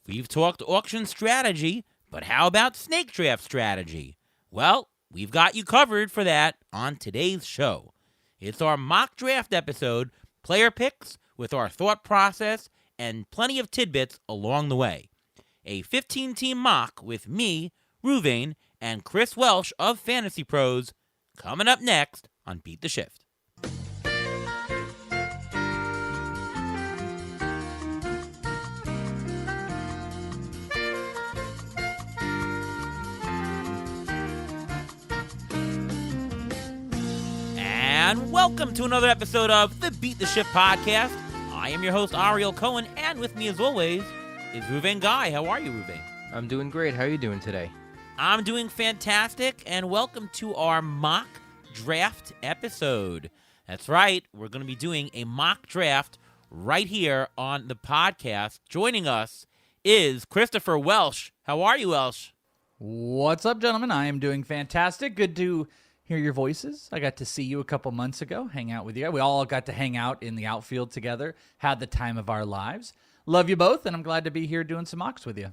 We've talked auction strategy, but how about snake draft strategy? Well, we've got you covered for that on today's show. It's our mock draft episode, player picks with our thought process and plenty of tidbits along the way. A 15-team mock with me, Ruvain, and Chris Welsh of Fantasy Pros coming up next on Beat the Shift. And welcome to another episode of the Beat the Shift podcast. I am your host, Ariel Cohen, and with me as always is Ruvain Guy. How are you, Ruvain? I'm doing great. How are you doing today? I'm doing fantastic, and welcome to our mock draft episode. That's right, we're going to be doing a mock draft right here on the podcast. Joining us is Christopher Welsh. How are you, Welsh? What's up, gentlemen? I am doing fantastic. Good to hear your voices. I got to see you a couple months ago, hang out with you. We all got to hang out in the outfield together, had the time of our lives. Love you both, and I'm glad to be here doing some mocks with you.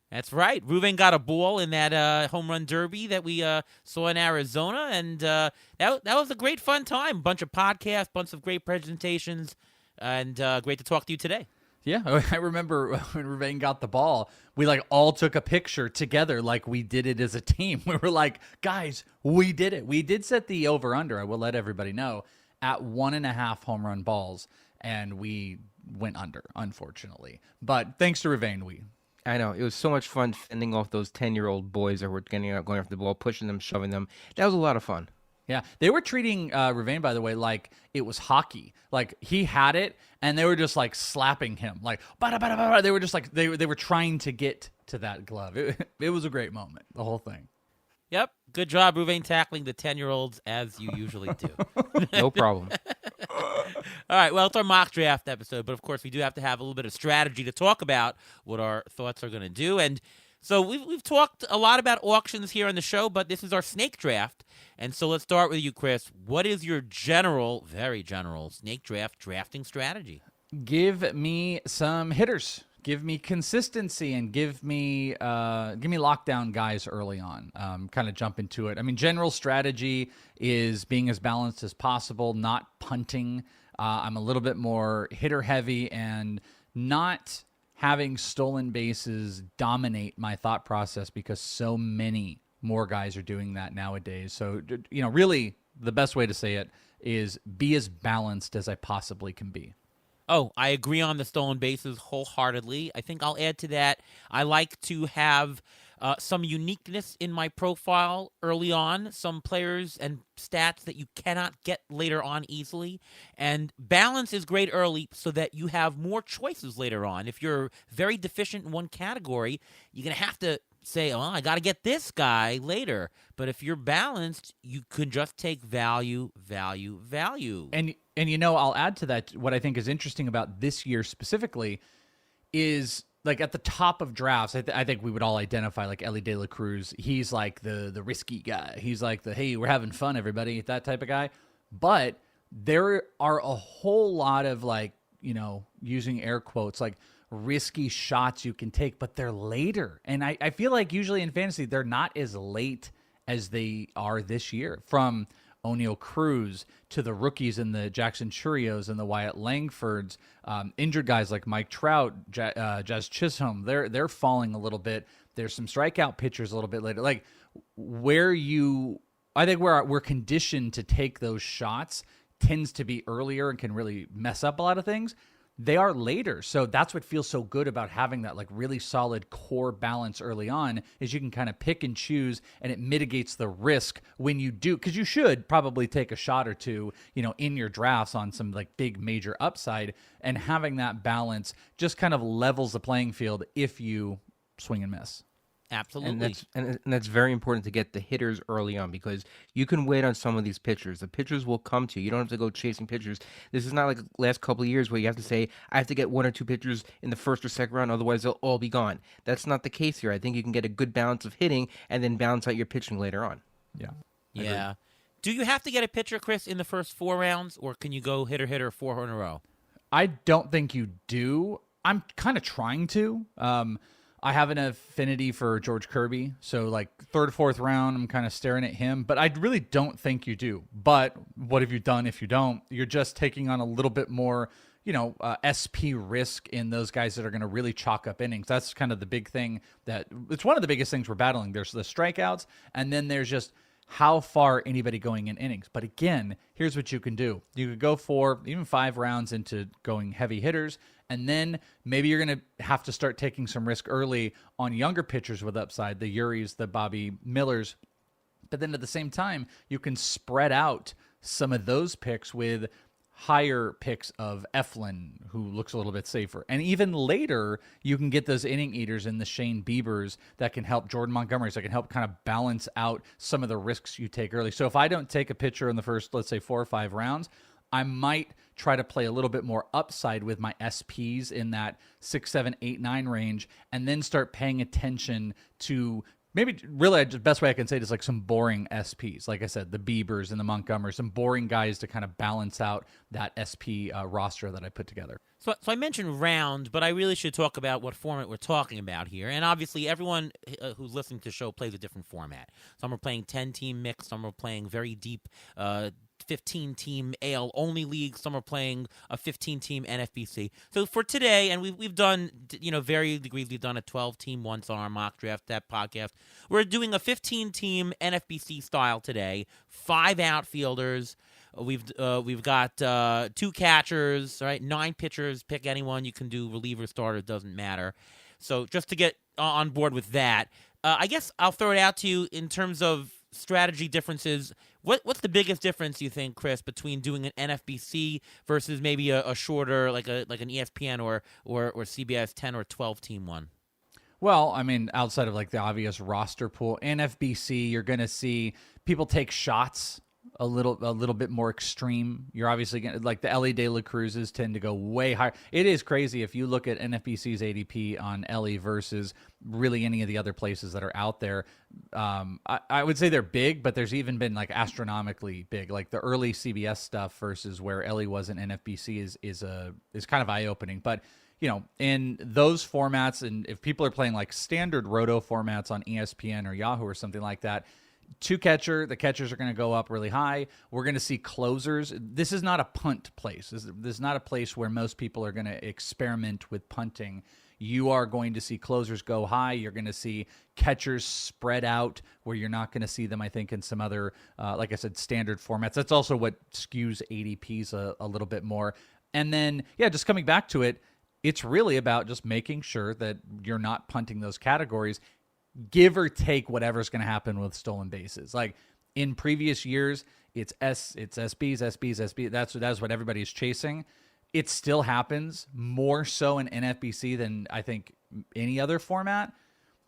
That's right. Ruvain got a ball in that home run derby that we saw in Arizona, and that was a great fun time. Bunch of podcasts, bunch of great presentations, and great to talk to you today. Yeah, I remember when Ruvain got the ball, we all took a picture together like we did it as a team. We were like, guys, we did it. We did set the over-under, I will let everybody know, at 1.5 home run balls, and we went under, unfortunately. But thanks to Ruvain, I know. It was so much fun fending off those 10-year-old boys that were getting out, going after the ball, pushing them, shoving them. That was a lot of fun. Yeah, they were treating Ruvain, by the way, like it was hockey. Like he had it, and they were just slapping him, bada, bada, bada. They were just they were trying to get to that glove. It was a great moment, the whole thing. Yep, good job, Ruvain, tackling the 10-year-olds as you usually do. No problem. All right, well, it's our mock draft episode, but of course we do have to have a little bit of strategy to talk about what our thoughts are going to do. And so we've talked a lot about auctions here on the show, but this is our snake draft. And so let's start with you, Chris. What is your very general snake draft drafting strategy? Give me some hitters. Give me consistency and give me lockdown guys early on. Kind of jump into it. I mean, general strategy is being as balanced as possible, not punting. I'm a little bit more hitter heavy and not having stolen bases dominate my thought process because so many more guys are doing that nowadays. So, really the best way to say it is be as balanced as I possibly can be. Oh, I agree on the stolen bases wholeheartedly. I think I'll add to that. I like to have some uniqueness in my profile early on, some players and stats that you cannot get later on easily. And balance is great early so that you have more choices later on. If you're very deficient in one category, you're going to have to say, well, I got to get this guy later. But if you're balanced, you can just take value. And I'll add to that, what I think is interesting about this year specifically is at the top of drafts, I think we would all identify Ellie De La Cruz. He's the risky guy. He's the, hey, we're having fun, everybody, that type of guy. But there are a whole lot of using air quotes, risky shots you can take, but they're later. And I feel usually in fantasy, they're not as late as they are this year. From O'Neal Cruz to the rookies in the Jackson Churios and the Wyatt Langfords, injured guys like Mike Trout, Jazz Chisholm, they're falling a little bit. There's some strikeout pitchers a little bit later. I think where we're conditioned to take those shots tends to be earlier and can really mess up a lot of things. They are later. So that's what feels so good about having that really solid core balance early on is you can kind of pick and choose, and it mitigates the risk when you do, because you should probably take a shot or two, in your drafts on some big major upside, and having that balance just kind of levels the playing field if you swing and miss. Absolutely. And that's very important to get the hitters early on because you can wait on some of these pitchers. The pitchers will come to you. You don't have to go chasing pitchers. This is not like the last couple of years where you have to say, I have to get one or two pitchers in the first or second round, otherwise they'll all be gone. That's not the case here. I think you can get a good balance of hitting and then balance out your pitching later on. Yeah. Yeah. Do you have to get a pitcher, Chris, in the first 4 rounds, or can you go hitter 4 in a row? I don't think you do. I'm kind of trying to. I have an affinity for George Kirby, so like third, fourth round, I'm kind of staring at him. But I really don't think you do. But what have you done if you don't? You're just taking on a little bit more, SP risk in those guys that are going to really chalk up innings. That's kind of the big thing. It's one of the biggest things we're battling. There's the strikeouts, and then there's just how far anybody going in innings. But again, here's what you can do. You could go 4, even 5 rounds into going heavy hitters, and then maybe you're going to have to start taking some risk early on younger pitchers with upside, the Uris, the Bobby Millers. But then at the same time, you can spread out some of those picks with higher picks of Eflin, who looks a little bit safer. And even later, you can get those inning eaters in the Shane Biebers that can help, Jordan Montgomerys, that can help kind of balance out some of the risks you take early. So if I don't take a pitcher in the first, let's say, 4 or 5 rounds, I might try to play a little bit more upside with my SPs in that 6, 7, 8, 9 range, and then start paying attention to maybe really the best way I can say it is like some boring SPs. Like I said, the Biebers and the Montgomerys, some boring guys to kind of balance out that SP roster that I put together. So I mentioned round, but I really should talk about what format we're talking about here. And obviously, everyone who's listening to the show plays a different format. Some are playing 10-team mix, some are playing very deep 15-team AL-only leagues. Some are playing a 15-team NFBC. So for today, and we've done, varying degrees. We've done a 12-team once on our mock draft, that podcast. We're doing a 15-team NFBC style today. 5 outfielders. We've got 2 catchers, right? 9 pitchers. Pick anyone. You can do reliever, starter. Doesn't matter. So just to get on board with that, I guess I'll throw it out to you in terms of strategy differences. What's the biggest difference, you think, Chris, between doing an NFBC versus maybe a shorter, like an ESPN or CBS 10 or 12-team one? Well, I mean, outside of like the obvious roster pool, NFBC, you're going to see people take shots a little bit more extreme. You're obviously going to, like, the Ellie De La Cruzes tend to go way higher. It is crazy if you look at NFBC's ADP on Ellie versus really any of the other places that are out there. I would say they're big, but there's even been like astronomically big. Like the early CBS stuff versus where Ellie was in NFBC is kind of eye-opening. But in those formats, and if people are playing like standard roto formats on ESPN or Yahoo or something like that, 2 catcher, the catchers are going to go up really high. We're going to see closers. This is not a punt place. This is not a place where most people are going to experiment with punting. You are going to see closers go high. You're going to see catchers spread out where you're not going to see them, I think, in some other, like I said, standard formats. That's also what skews ADPs a little bit more. And then, just coming back to it, it's really about just making sure that you're not punting those categories, give or take whatever's going to happen with stolen bases. Like in previous years, it's SBs. That's what everybody is chasing. It still happens more so in NFBC than I think any other format.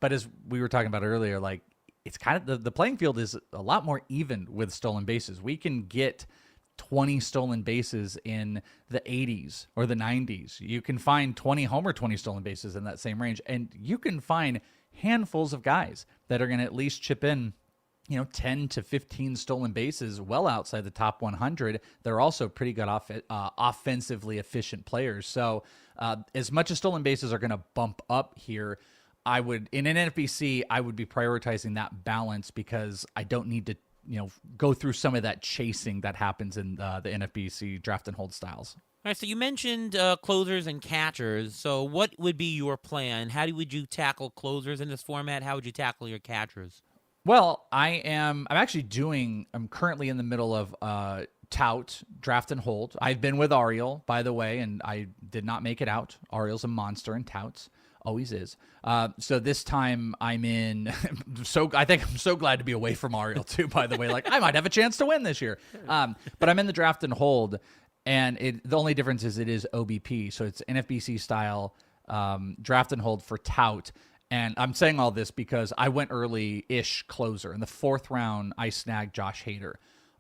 But as we were talking about earlier, like it's kind of the playing field is a lot more even with stolen bases. We can get 20 stolen bases in the 80s or the 90s. You can find 20 homer, 20 stolen bases in that same range. And you can find handfuls of guys that are going to at least chip in, 10 to 15 stolen bases well outside the top 100. They're also pretty good offensively efficient players. So as much as stolen bases are going to bump up here, in an NFBC, I would be prioritizing that balance because I don't need to, go through some of that chasing that happens in the NFBC draft and hold styles. All right, so you mentioned closers and catchers. So what would be your plan? How would you tackle closers in this format? How would you tackle your catchers? Well, I'm currently in the middle of tout, draft and hold. I've been with Ariel, by the way, and I did not make it out. Ariel's a monster in touts. Always is. So this time I'm in. I think I'm so glad to be away from Ariel too, by the way. Like I might have a chance to win this year. But I'm in the draft and hold. And the only difference is it is OBP, so it's NFBC style draft and hold for tout. And I'm saying all this because I went early-ish closer. In the 4th round, I snagged Josh Hader.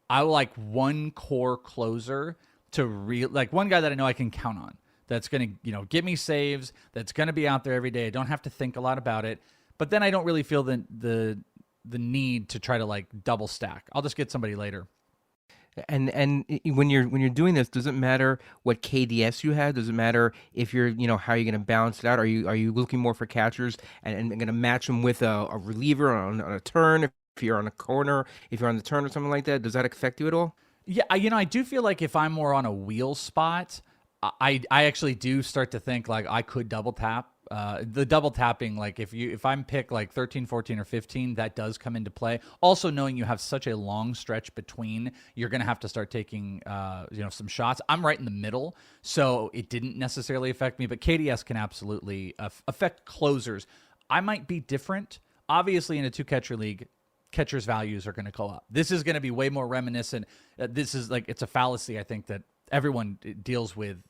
I like one core closer like one guy that I know I can count on. That's going to get me saves. That's going to be out there every day. I don't have to think a lot about it. But then I don't really feel the need to try to like double stack. I'll just get somebody later. When you're doing this, does it matter what KDS you have? Does it matter if you're, how you're going to balance it out? Are you looking more for catchers and going to match them with a reliever on a turn? If you're on a corner, if you're on the turn or something like that, does that affect you at all? Yeah, I do feel like if I'm more on a wheel spot, I actually do start to think like I could double tap. The double tapping, like if I'm pick like 13, 14, or 15, that does come into play. Also, knowing you have such a long stretch between, you're going to have to start taking some shots. I'm right in the middle, so it didn't necessarily affect me, but KDS can absolutely affect closers. I might be different. Obviously, in a two catcher league, catchers' values are going to go up. This is going to be way more reminiscent. This is like, it's a fallacy, I think, that everyone deals with.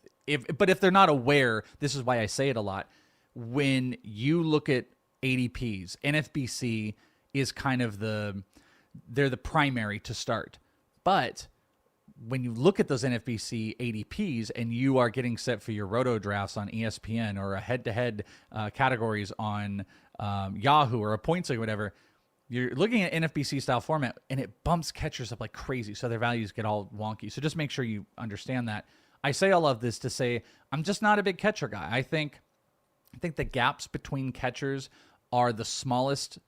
But if they're not aware, this is why I say it a lot. When you look at ADPs, NFBC is kind of they're the primary to start. But when you look at those NFBC ADPs and you are getting set for your roto drafts on ESPN or a head-to-head categories on Yahoo or a points league or whatever, you're looking at NFBC style format and it bumps catchers up like crazy. So their values get all wonky. So just make sure you understand that. I say all of this to say I'm just not a big catcher guy. I think the gaps between catchers are the smallest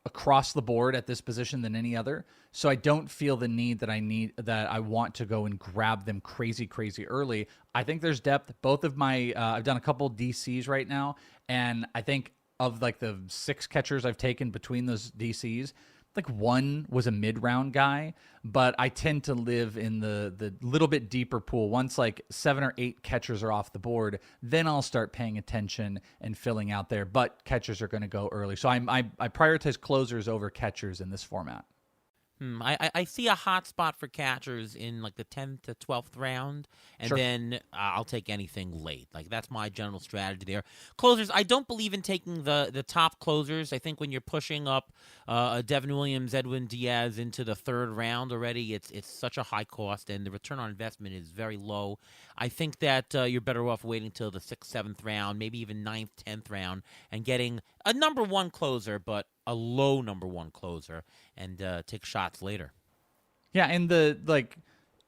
across the board at this position than any other. So I don't feel the need that I want to go and grab them crazy early. I think there's depth. Both of my I've done a couple DCs right now, and I think of like the 6 catchers I've taken between those DCs, like one was a mid-round guy, but I tend to live in the little bit deeper pool. Once like 7 or 8 catchers are off the board, then I'll start paying attention and filling out there. But catchers are going to go early, so I prioritize closers over catchers in this format. I see a hot spot for catchers in like the 10th to 12th round, and Sure. then I'll take anything late. Like that's my general strategy there. Closers, I don't believe in taking the top closers. I think when you're pushing up Devin Williams, Edwin Diaz into the 3rd round already, it's such a high cost, and the return on investment is very low. I think that you're better off waiting till the 6th, 7th round, maybe even 9th, 10th round, and getting a number 1 closer, but a low number 1 closer, and take shots later. Yeah, and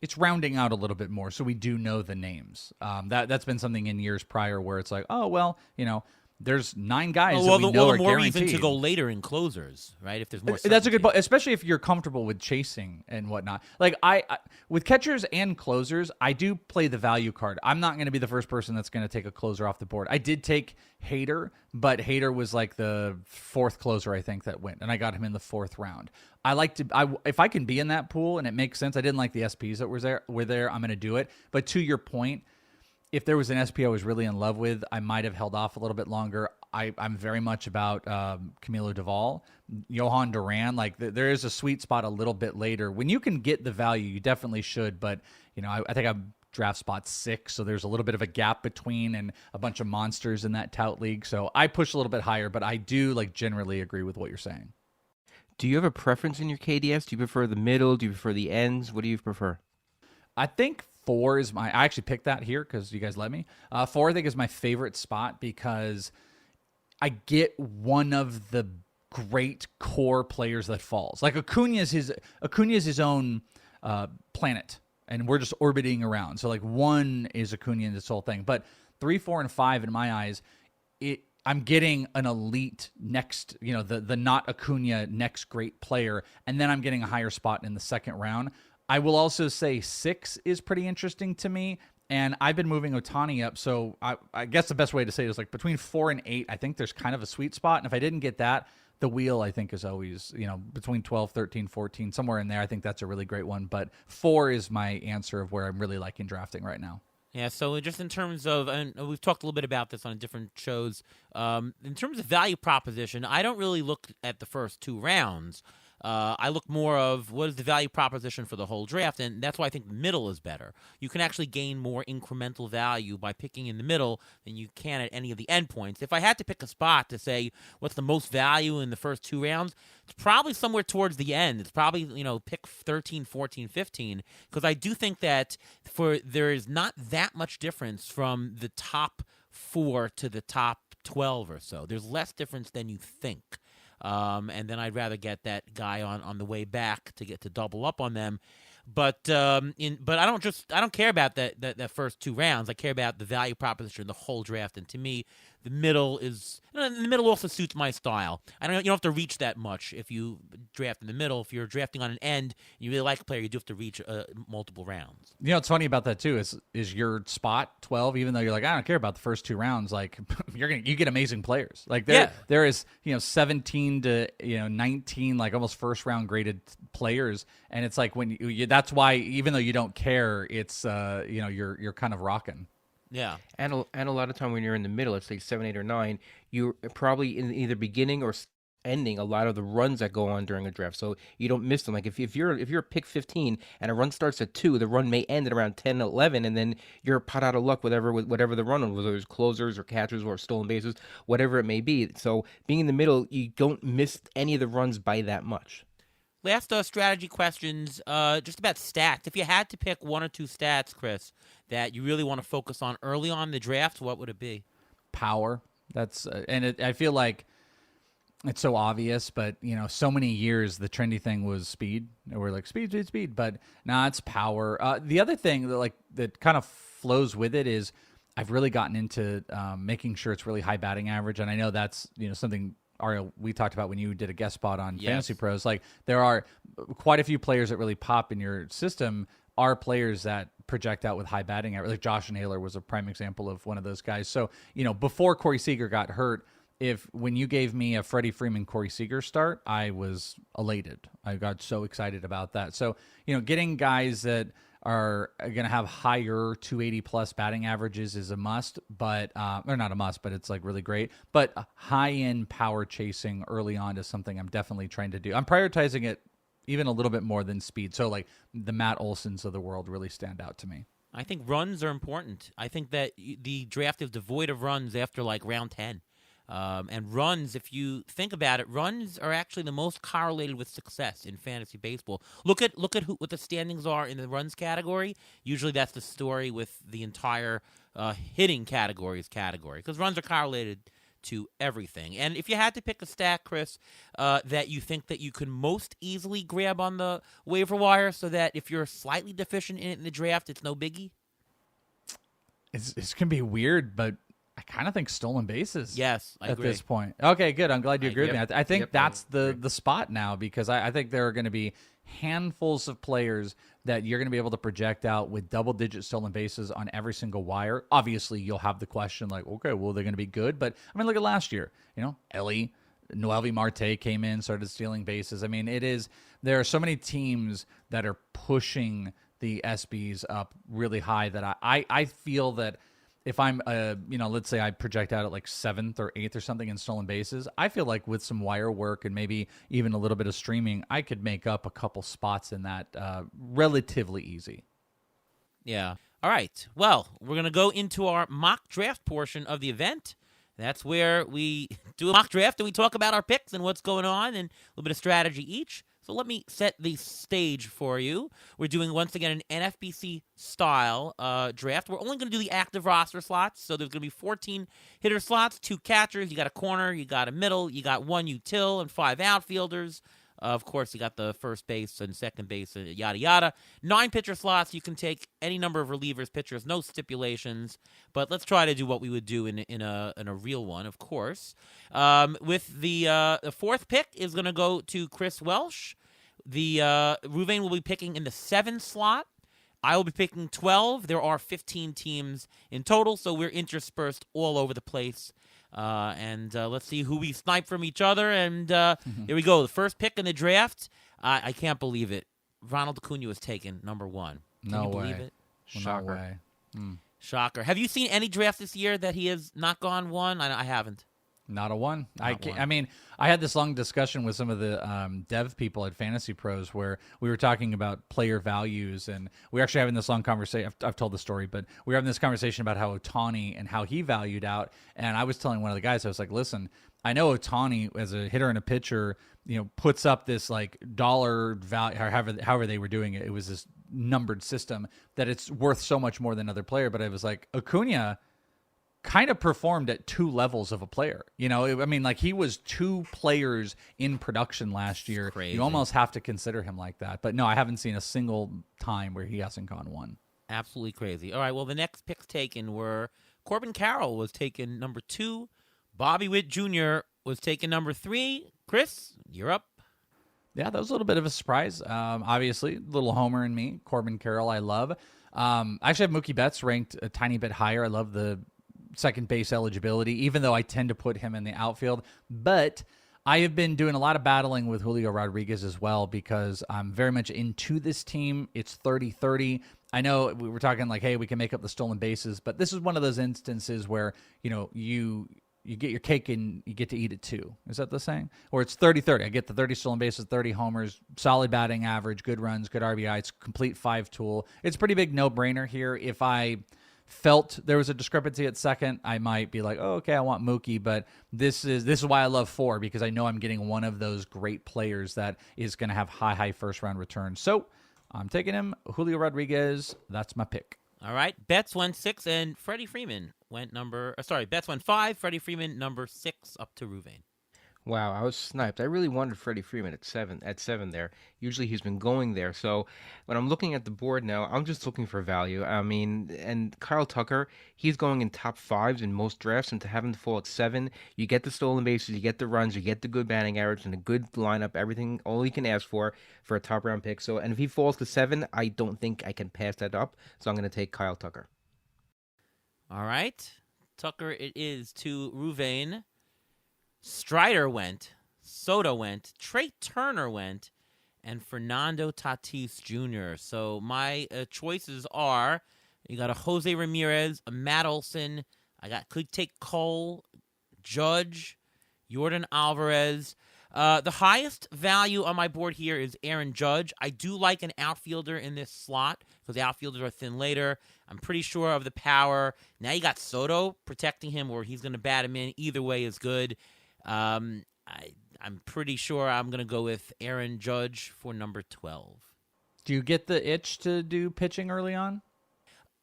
it's rounding out a little bit more, so we do know the names. That's been something in years prior where it's like, oh well, there's 9 guys that we know are the more guaranteed. reason to go later in closers, right? If there's more, That's a good certainty. point, especially if you're comfortable with chasing and whatnot. Like I with catchers and closers, I do play the value card. I'm not going to be the first person that's going to take a closer off the board. I did take Hader, but Hader was like the 4th closer I think that went, and I got him in the 4th round. I like to, if I can be in that pool and it makes sense. I didn't like the SPs that were there. I'm going to do it. But to your point, if there was an SP I was really in love with, I might have held off a little bit longer. I'm very much about Camilo Duvall, Johan Duran. Like there is a sweet spot a little bit later when you can get the value. You definitely should, but I think I'm draft spot 6, so there's a little bit of a gap between and a bunch of monsters in that tout league. So I push a little bit higher, but I do generally agree with what you're saying. Do you have a preference in your KDS? Do you prefer the middle? Do you prefer the ends? What do you prefer? I think 4 is I actually picked that here because you guys let me. 4 I think is my favorite spot because I get one of the great core players that falls. Like Acuna is his own planet, and we're just orbiting around. So like 1 is Acuna in this whole thing, but 3, 4, and 5 in my eyes, I'm getting an elite next, the not Acuna next great player, and then I'm getting a higher spot in the 2nd round. I will also say 6 is pretty interesting to me. And I've been moving Ohtani up, so I guess the best way to say it is like between 4 and 8, I think there's kind of a sweet spot. And if I didn't get that, the wheel I think is always, between 12, 13, 14, somewhere in there. I think that's a really great one. But 4 is my answer of where I'm really liking drafting right now. Yeah, so just in terms of, and we've talked a little bit about this on different shows, in terms of value proposition, I don't really look at the first 2 rounds. I look more of what is the value proposition for the whole draft, and that's why I think the middle is better. You can actually gain more incremental value by picking in the middle than you can at any of the endpoints. If I had to pick a spot to say what's the most value in the first 2 rounds, it's probably somewhere towards the end. It's probably, pick 13, 14, 15, because I do think that there is not that much difference from the top 4 to the top 12 or so. There's less difference than you think. And then I'd rather get that guy on the way back to get to double up on them. But I don't care about that first 2 rounds. I care about the value proposition, the whole draft. And to me, the middle also suits my style. You don't have to reach that much if you draft in the middle. If you're drafting on an end, and you really like a player, you do have to reach multiple rounds. You know what's funny about that too is your spot 12. Even though you're like, I don't care about the first 2 rounds, like you get amazing players. Like there is 17 to 19 like almost first round graded players, and it's like when that's why even though you don't care, it's you're kind of rocking. Yeah, and a lot of time when you're in the middle, let's say 7, 8, or 9, you're probably in either beginning or ending a lot of the runs that go on during a draft, so you don't miss them. Like if you're pick 15 and a run starts at 2, the run may end at around 10, 11, and then you're pot out of luck whatever the run was, whether it's closers or catchers or stolen bases, whatever it may be. So being in the middle, you don't miss any of the runs by that much. Last strategy questions, just about stats. If you had to pick 1 or 2 stats, Chris, that you really want to focus on early on in the draft, what would it be? Power. That's I feel like it's so obvious, but so many years the trendy thing was speed. We're like speed, but nah, it's power. The other thing that kind of flows with it is I've really gotten into making sure it's really high batting average, and I know that's something Ariel, we talked about when you did a guest spot on Fantasy Pros. Like there are quite a few players that really pop in your system are players that project out with high batting average. Like Josh Naylor was a prime example of one of those guys. So, before Corey Seager got hurt, when you gave me a Freddie Freeman, Corey Seager start, I was elated. I got so excited about that. So, getting guys that are going to have higher 280 plus batting averages is a must, but or not a must, but it's like really great. But high end power chasing early on is something I'm definitely trying to do. I'm prioritizing it even a little bit more than speed. So like the Matt Olsons of the world really stand out to me. I think runs are important. I think that the draft is devoid of runs after like round 10. And runs, if you think about it, runs are actually the most correlated with success in fantasy baseball. Look at what the standings are in the runs category. Usually that's the story with the entire hitting category, because runs are correlated to everything. And if you had to pick a stat, Chris, that you think that you can most easily grab on the waiver wire so that if you're slightly deficient in it in the draft, it's no biggie? It's going to be weird, but I kind of think stolen bases. Yes, I agree. This point. Okay, good. I'm glad you agree with me. I think that's the spot now, because I think there are going to be handfuls of players that you're going to be able to project out with double-digit stolen bases on every single wire. Obviously, you'll have the question like, okay, well, they're going to be good. But, I mean, look at last year. Ellie, Noelvi Marte came in, started stealing bases. I mean, there are so many teams that are pushing the SBs up really high that I feel that if I'm, let's say I project out at like 7th or 8th or something in stolen bases, I feel like with some wire work and maybe even a little bit of streaming, I could make up a couple spots in that relatively easy. Yeah. All right. Well, we're going to go into our mock draft portion of the event. That's where we do a mock draft and we talk about our picks and what's going on and a little bit of strategy each. So let me set the stage for you. We're doing, once again, an NFBC-style draft. We're only going to do the active roster slots. So there's going to be 14 hitter slots, 2 catchers. You got a corner, you got a middle, you got 1 util, and 5 outfielders. Of course, you got the first base and second base, yada, yada. 9 pitcher slots. You can take any number of relievers, pitchers, no stipulations. But let's try to do what we would do in a real one, of course. With the 4th pick is going to go to Chris Welsh. Ruvain will be picking in the 7 slot. I will be picking 12. There are 15 teams in total, so we're interspersed all over the place. And let's see who we snipe from each other. And here we go. The first pick in the draft. I can't believe it. Ronald Acuna was taken, number 1. Can you believe it? Shocker. No way. Shocker. Have you seen any draft this year that he has not gone 1? I haven't. Not a 1. I mean, I had this long discussion with some of the dev people at Fantasy Pros where we were talking about player values, and we were actually having this long conversation. I've told the story, but we were having this conversation about how Ohtani and how he valued out. And I was telling one of the guys, I was like, listen, I know Ohtani as a hitter and a pitcher, puts up this like dollar value, however they were doing it. It was this numbered system that it's worth so much more than another player. But I was like, Acuna, kind of performed at 2 levels of a player. You know, I mean, like he was 2 players in production last year. Crazy. You almost have to consider him like that. But no, I haven't seen a single time where he hasn't gone 1. Absolutely crazy. All right, well, the next picks taken were Corbin Carroll was taken number 2. Bobby Witt Jr. was taken number 3. Chris, you're up. Yeah, that was a little bit of a surprise. Obviously, little homer in me. Corbin Carroll, I love. I actually have Mookie Betts ranked a tiny bit higher. I love the second base eligibility, even though I tend to put him in the outfield. But I have been doing a lot of battling with Julio Rodriguez as well because I'm very much into this team. It's 30-30. I know we were talking like, hey, we can make up the stolen bases, but this is one of those instances where, you know, you get your cake and you get to eat it too. Is that the saying? Or it's 30-30. I get the 30 stolen bases, 30 homers, solid batting average, good runs, good RBI. It's complete 5 tool. It's a pretty big no-brainer here. If I felt there was a discrepancy at second, I might be like, oh, okay, I want Mookie, but this is why I love 4, because I know I'm getting one of those great players that is going to have high first-round returns. So I'm taking him, Julio Rodriguez. That's my pick. All right, Betts went 6, and Freddie Freeman went Betts went 5, Freddie Freeman number 6, up to Ruvain. Wow, I was sniped. I really wanted Freddie Freeman at seven there. Usually he's been going there. So when I'm looking at the board now, I'm just looking for value. I mean, and Kyle Tucker, he's going in top 5s in most drafts, and to have him fall at 7, you get the stolen bases, you get the runs, you get the good batting average and a good lineup, everything, all you can ask for a top round pick. So, and if he falls to 7, I don't think I can pass that up. So I'm going to take Kyle Tucker. All right, Tucker it is to Ruvain. Strider went, Soto went, Trey Turner went, and Fernando Tatis Jr. So my choices are, you got a Jose Ramirez, a Matt Olson. Could take Cole, Judge, Yordan Alvarez. The highest value on my board here is Aaron Judge. I do like an outfielder in this slot because the outfielders are thin later. I'm pretty sure of the power. Now you got Soto protecting him, or he's going to bat him in. Either way is good. I'm pretty sure I'm going to go with Aaron Judge for number 12. Do you get the itch to do pitching early on?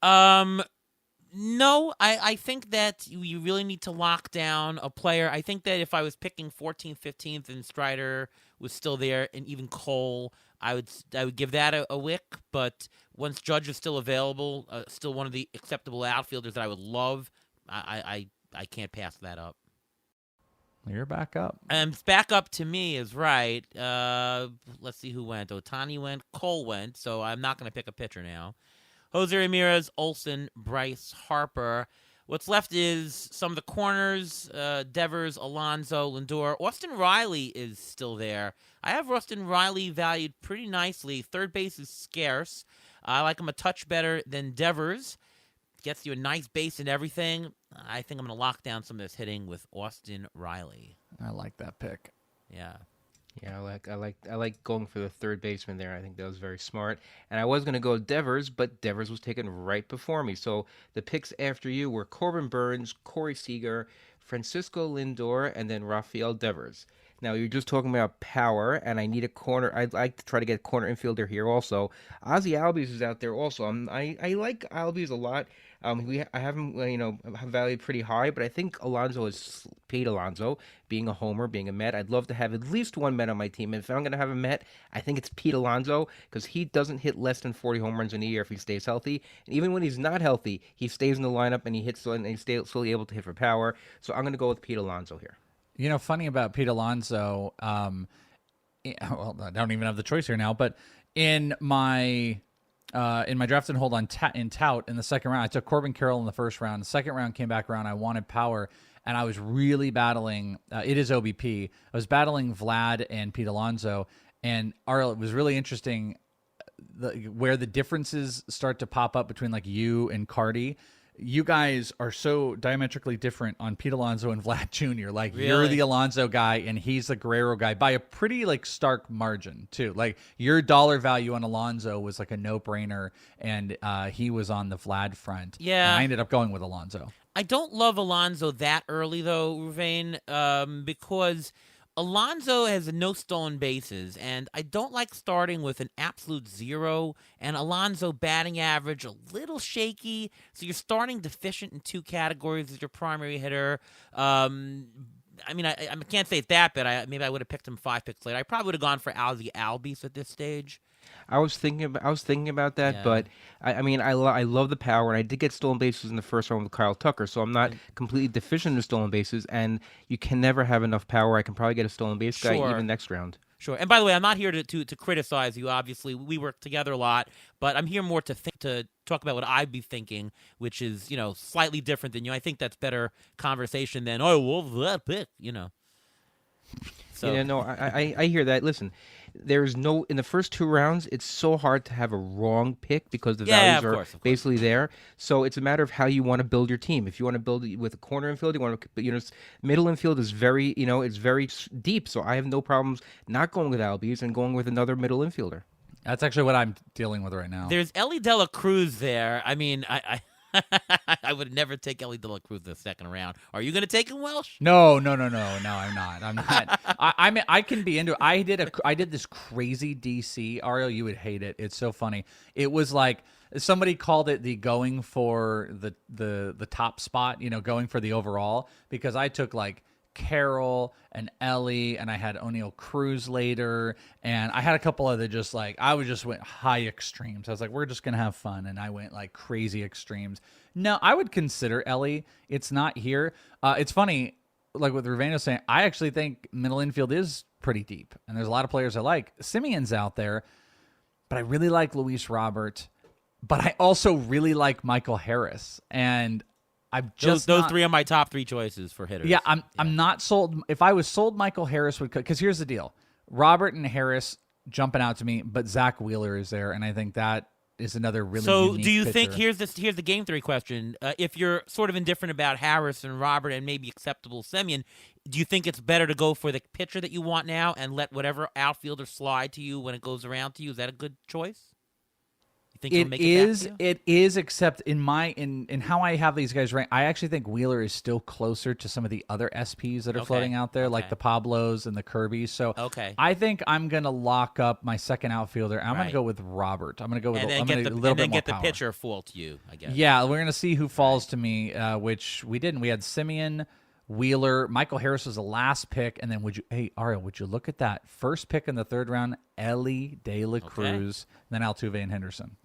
No, I think that you really need to lock down a player. I think that if I was picking 14th, 15th, and Strider was still there, and even Cole, I would give that a wick. But once Judge is still available, still one of the acceptable outfielders that I would love, I can't pass that up. You're back up. Back up to me is right. Let's see who went. Ohtani went. Cole went. So I'm not going to pick a pitcher now. Jose Ramirez, Olson, Bryce Harper. What's left is some of the corners. Devers, Alonso, Lindor. Austin Riley is still there. I have Austin Riley valued pretty nicely. Third base is scarce. I like him a touch better than Devers. Gets you a nice base and everything. I think I'm going to lock down some of this hitting with Austin Riley. I like that pick. Yeah. Yeah, I like going for the third baseman there. I think that was very smart. And I was going to go Devers, but Devers was taken right before me. So the picks after you were Corbin Burns, Corey Seager, Francisco Lindor, and then Rafael Devers. Now, you're just talking about power, and I need a corner. I'd like to try to get a corner infielder here also. Ozzy Albies is out there also. I like Albies a lot. I have him, valued pretty high, but I think Alonso is Pete Alonso, being a homer, being a Met. I'd love to have at least one Met on my team. And if I'm going to have a Met, I think it's Pete Alonso, because he doesn't hit less than 40 home runs in a year if he stays healthy. And even when he's not healthy, he stays in the lineup and he hits, and he's still able to hit for power. So I'm going to go with Pete Alonso here. You know, funny about Pete Alonso, well, I don't even have the choice here now, but in my draft and hold on in tout in the second round, I took Corbin Carroll in the first round. The second round came back around. I wanted power, and I was really battling. It is OBP. I was battling Vlad and Pete Alonso, and Arl, it was really interesting where the differences start to pop up between like you and Cardi. You guys are so diametrically different on Pete Alonso and Vlad Jr. Like, really? You're the Alonso guy and he's the Guerrero guy by a pretty like stark margin too. Like, your dollar value on Alonso was like a no-brainer, and he was on the Vlad front. Yeah, and I ended up going with Alonso. I don't love Alonso that early though, Ruvain, because Alonso has no stolen bases, and I don't like starting with an absolute zero. And Alonso batting average a little shaky, so you're starting deficient in two categories as your primary hitter. I mean, I can't say it's that bad. Maybe I would have picked him 5 picks later. I probably would have gone for Ozzie Albies at this stage. I was thinking about that, Yeah. but I mean, I love the power, and I did get stolen bases in the first round with Kyle Tucker, so I'm not completely deficient in stolen bases. And you can never have enough power. I can probably get a stolen base guy Sure. even next round. Sure. And by the way, I'm not here to criticize you. Obviously, we work together a lot, but I'm here more to talk about what I'd be thinking, which is slightly different than you. I think that's better conversation than well that pick. So Yeah, no, I hear that. Listen, there's no in the first two rounds. It's so hard to have a wrong pick because the yeah, values of are course, of course. basically there. So it's a matter of how you want to build your team. If you want to build it with a corner infield, you want to, middle infield is very, it's very deep. So I have no problems not going with Albies and going with another middle infielder. That's actually what I'm dealing with right now. There's Ellie De La Cruz there. I mean, I would never take Ellie De La Cruz in the second round. Are you going to take him, Welsh? No, I'm not. I'm not. I mean, I can be into it. I did this crazy DC. Ariel, you would hate it. It's so funny. It was like somebody called it the going for the top spot. Going for the overall, because I took like Carroll and Ellie, and I had O'Neal Cruz later, and I had a couple other just like I just went high extremes. I was like, we're just gonna have fun, and I went like crazy extremes. No, I would consider Ellie. It's not here. It's funny, like what Ruveno was saying. I actually think middle infield is pretty deep, and there's a lot of players I like. Simeon's out there, but I really like Luis Robert, but I also really like Michael Harris, and I'm just those not, three are my top three choices for hitters. yeah, I'm not sold. If I was sold, Michael Harris would, because here's the deal: Robert and Harris jumping out to me, but Zach Wheeler is there, and I think that is another really. So, unique do you pitcher. think here's the game theory question? If you're sort of indifferent about Harris and Robert and maybe acceptable Semyon, do you think it's better to go for the pitcher that you want now and let whatever outfielder slide to you when it goes around to you? Is that a good choice? Think he'll make it is, except in how I have these guys ranked, I actually think Wheeler is still closer to some of the other SPs that are floating out there, like the Pablos and the Kirbys. So I think I'm gonna lock up my second outfielder. I'm gonna go with Robert. I'm gonna go with and then get the pitcher full to you, I guess. Yeah, we're gonna see who falls to me, which we didn't. We had Semyon, Wheeler, Michael Harris was the last pick, and then Ariel, would you look at that first pick in the third round, Ellie De La Cruz, then Altuve and Henderson.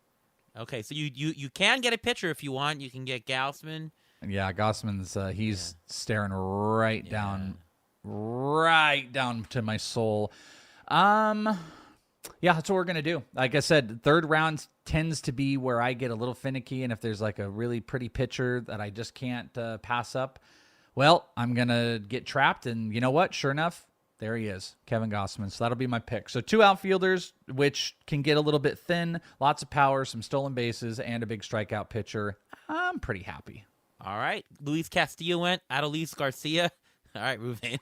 Okay, so you can get a pitcher if you want. You can get Gausman. Yeah, Gausman's he's staring right down to my soul. Yeah, that's what we're gonna do. Like I said, third round tends to be where I get a little finicky, and if there's like a really pretty pitcher that I just can't pass up, well, I'm gonna get trapped. And you know what? Sure enough, there he is, Kevin Gausman. So that'll be my pick. So two outfielders, which can get a little bit thin, lots of power, some stolen bases, and a big strikeout pitcher. I'm pretty happy. All right. Luis Castillo went. Adolis Garcia. All right, Ruvain.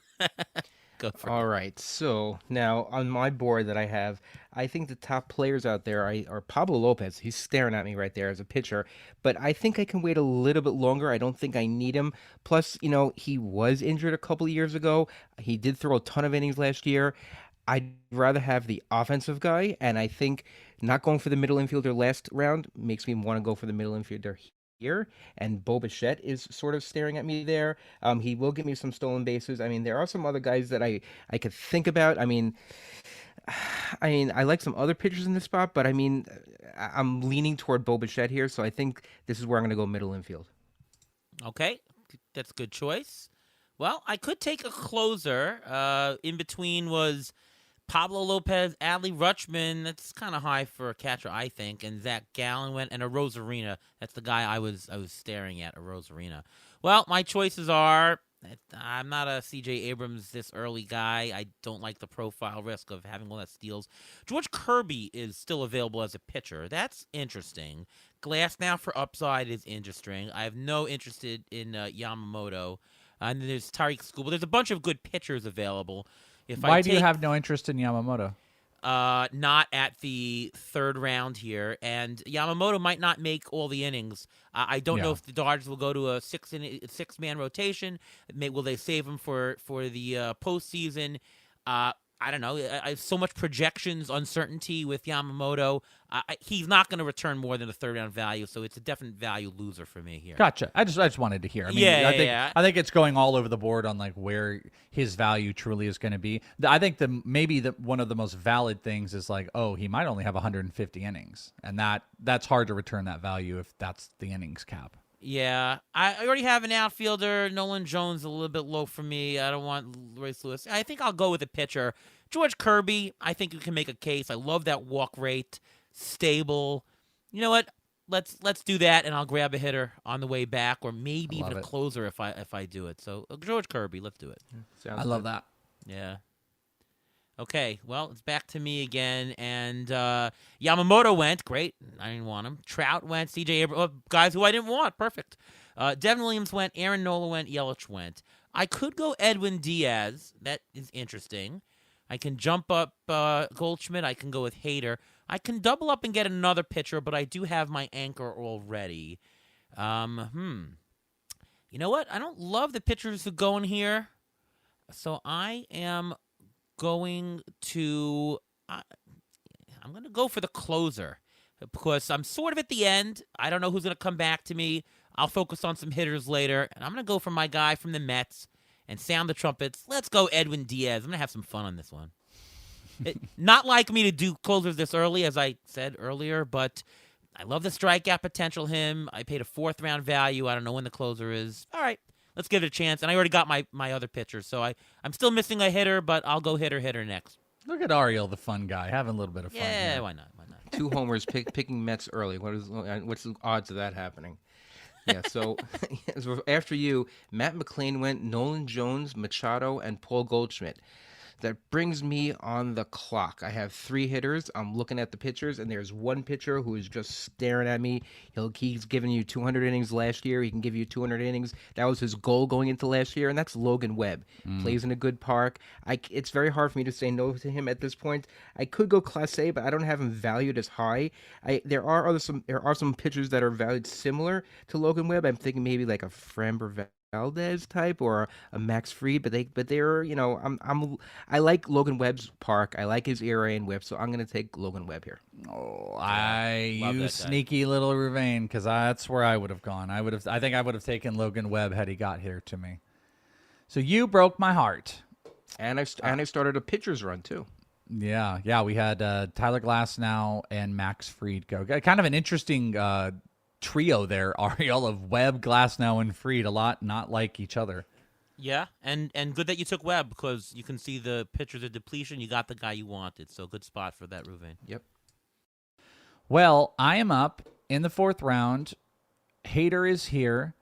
Go for it. All right. So now on my board that I have, I think the top players out there are Pablo Lopez. He's staring at me right there as a pitcher, but I think I can wait a little bit longer. I don't think I need him. Plus, he was injured a couple of years ago. He did throw a ton of innings last year. I'd rather have the offensive guy, and I think not going for the middle infielder last round makes me want to go for the middle infielder here. And Bo Bichette is sort of staring at me there. He will give me some stolen bases. I mean, there are some other guys that I could think about. I mean, I like some other pitchers in this spot, but I'm leaning toward Bo Bichette here, so I think this is where I'm going to go middle infield. Okay, that's a good choice. Well, I could take a closer. In between was Pablo Lopez, Adley Rutschman. That's kind of high for a catcher, I think. And Zach Gallen went, and a Rosarina. That's the guy I was staring at, a Rosarina. Well, my choices are. I'm not a C.J. Abrams this early guy. I don't like the profile risk of having all that steals. George Kirby is still available as a pitcher. That's interesting. Glass now for upside is interesting. I have no interest in Yamamoto. And then there's Tariq Skubal. There's a bunch of good pitchers available. Why do you have no interest in Yamamoto? not at the third round here, and Yamamoto might not make all the innings. I don't know if the Dodgers will go to a six-man rotation. Will they save him for the postseason? I don't know. I have so much projections uncertainty with Yamamoto. He's not going to return more than a third-round value, so it's a definite value loser for me here. Gotcha. I just wanted to hear. I mean, I think it's going all over the board on like where his value truly is going to be. I think maybe one of the most valid things is like, oh, he might only have 150 innings, and that's hard to return that value if that's the innings cap. Yeah, I already have an outfielder. Nolan Jones a little bit low for me. I don't want Royce Lewis. I think I'll go with a pitcher. George Kirby, I think you can make a case. I love that walk rate, stable. You know what? Let's do that, and I'll grab a hitter on the way back, or maybe even a closer if I do it. So George Kirby, let's do it. I love that. Yeah. Okay, well, it's back to me again, and Yamamoto went. Great. I didn't want him. Trout went. C.J. Abrams, guys who I didn't want. Perfect. Devin Williams went. Aaron Nola went. Yelich went. I could go Edwin Diaz. That is interesting. I can jump up Goldschmidt. I can go with Hader. I can double up and get another pitcher, but I do have my anchor already. You know what? I don't love the pitchers who go in here, so I am going to I'm going to go for the closer because I'm sort of at the end. I don't know who's going to come back to me. I'll focus on some hitters later, and I'm going to go for my guy from the Mets and sound the trumpets. Let's go Edwin Diaz. I'm going to have some fun on this one. Not like me to do closers this early, as I said earlier, but I love the strikeout potential him. I paid a fourth-round value. I don't know when the closer is. All right. Let's give it a chance. And I already got my other pitcher, so I'm still missing a hitter, but I'll go hitter next. Look at Ariel, the fun guy, having a little bit of fun. Yeah, here. Why not? 2 homers picking Mets early. What's the odds of that happening? Yeah, so after you, Matt McClain went, Nolan Jones, Machado, and Paul Goldschmidt. That brings me on the clock. I have 3 hitters. I'm looking at the pitchers, and there's one pitcher who is just staring at me. He's given you 200 innings last year. He can give you 200 innings. That was his goal going into last year, and that's Logan Webb. Plays in a good park. It's very hard for me to say no to him at this point. I could go Class A, but I don't have him valued as high. There are some pitchers that are valued similar to Logan Webb. I'm thinking maybe like a Framber Valdez type or a Max Fried, but they're I like Logan Webb's park. I like his ERA and WHIP, so I'm going to take Logan Webb here. Oh, you sneaky little Ruvain, because that's where I would have gone. I think I would have taken Logan Webb had he got here to me. So you broke my heart, and I started a pitcher's run too. Yeah. We had Tyler Glasnow and Max Fried go. Kind of an interesting trio there, Ariel, of Webb, Glasnow, and Fried. A lot not like each other. Yeah, and good that you took Webb because you can see the pictures of depletion. You got the guy you wanted, so good spot for that, Ruvain. Yep. Well, I am up in the 4th round. Hader is here.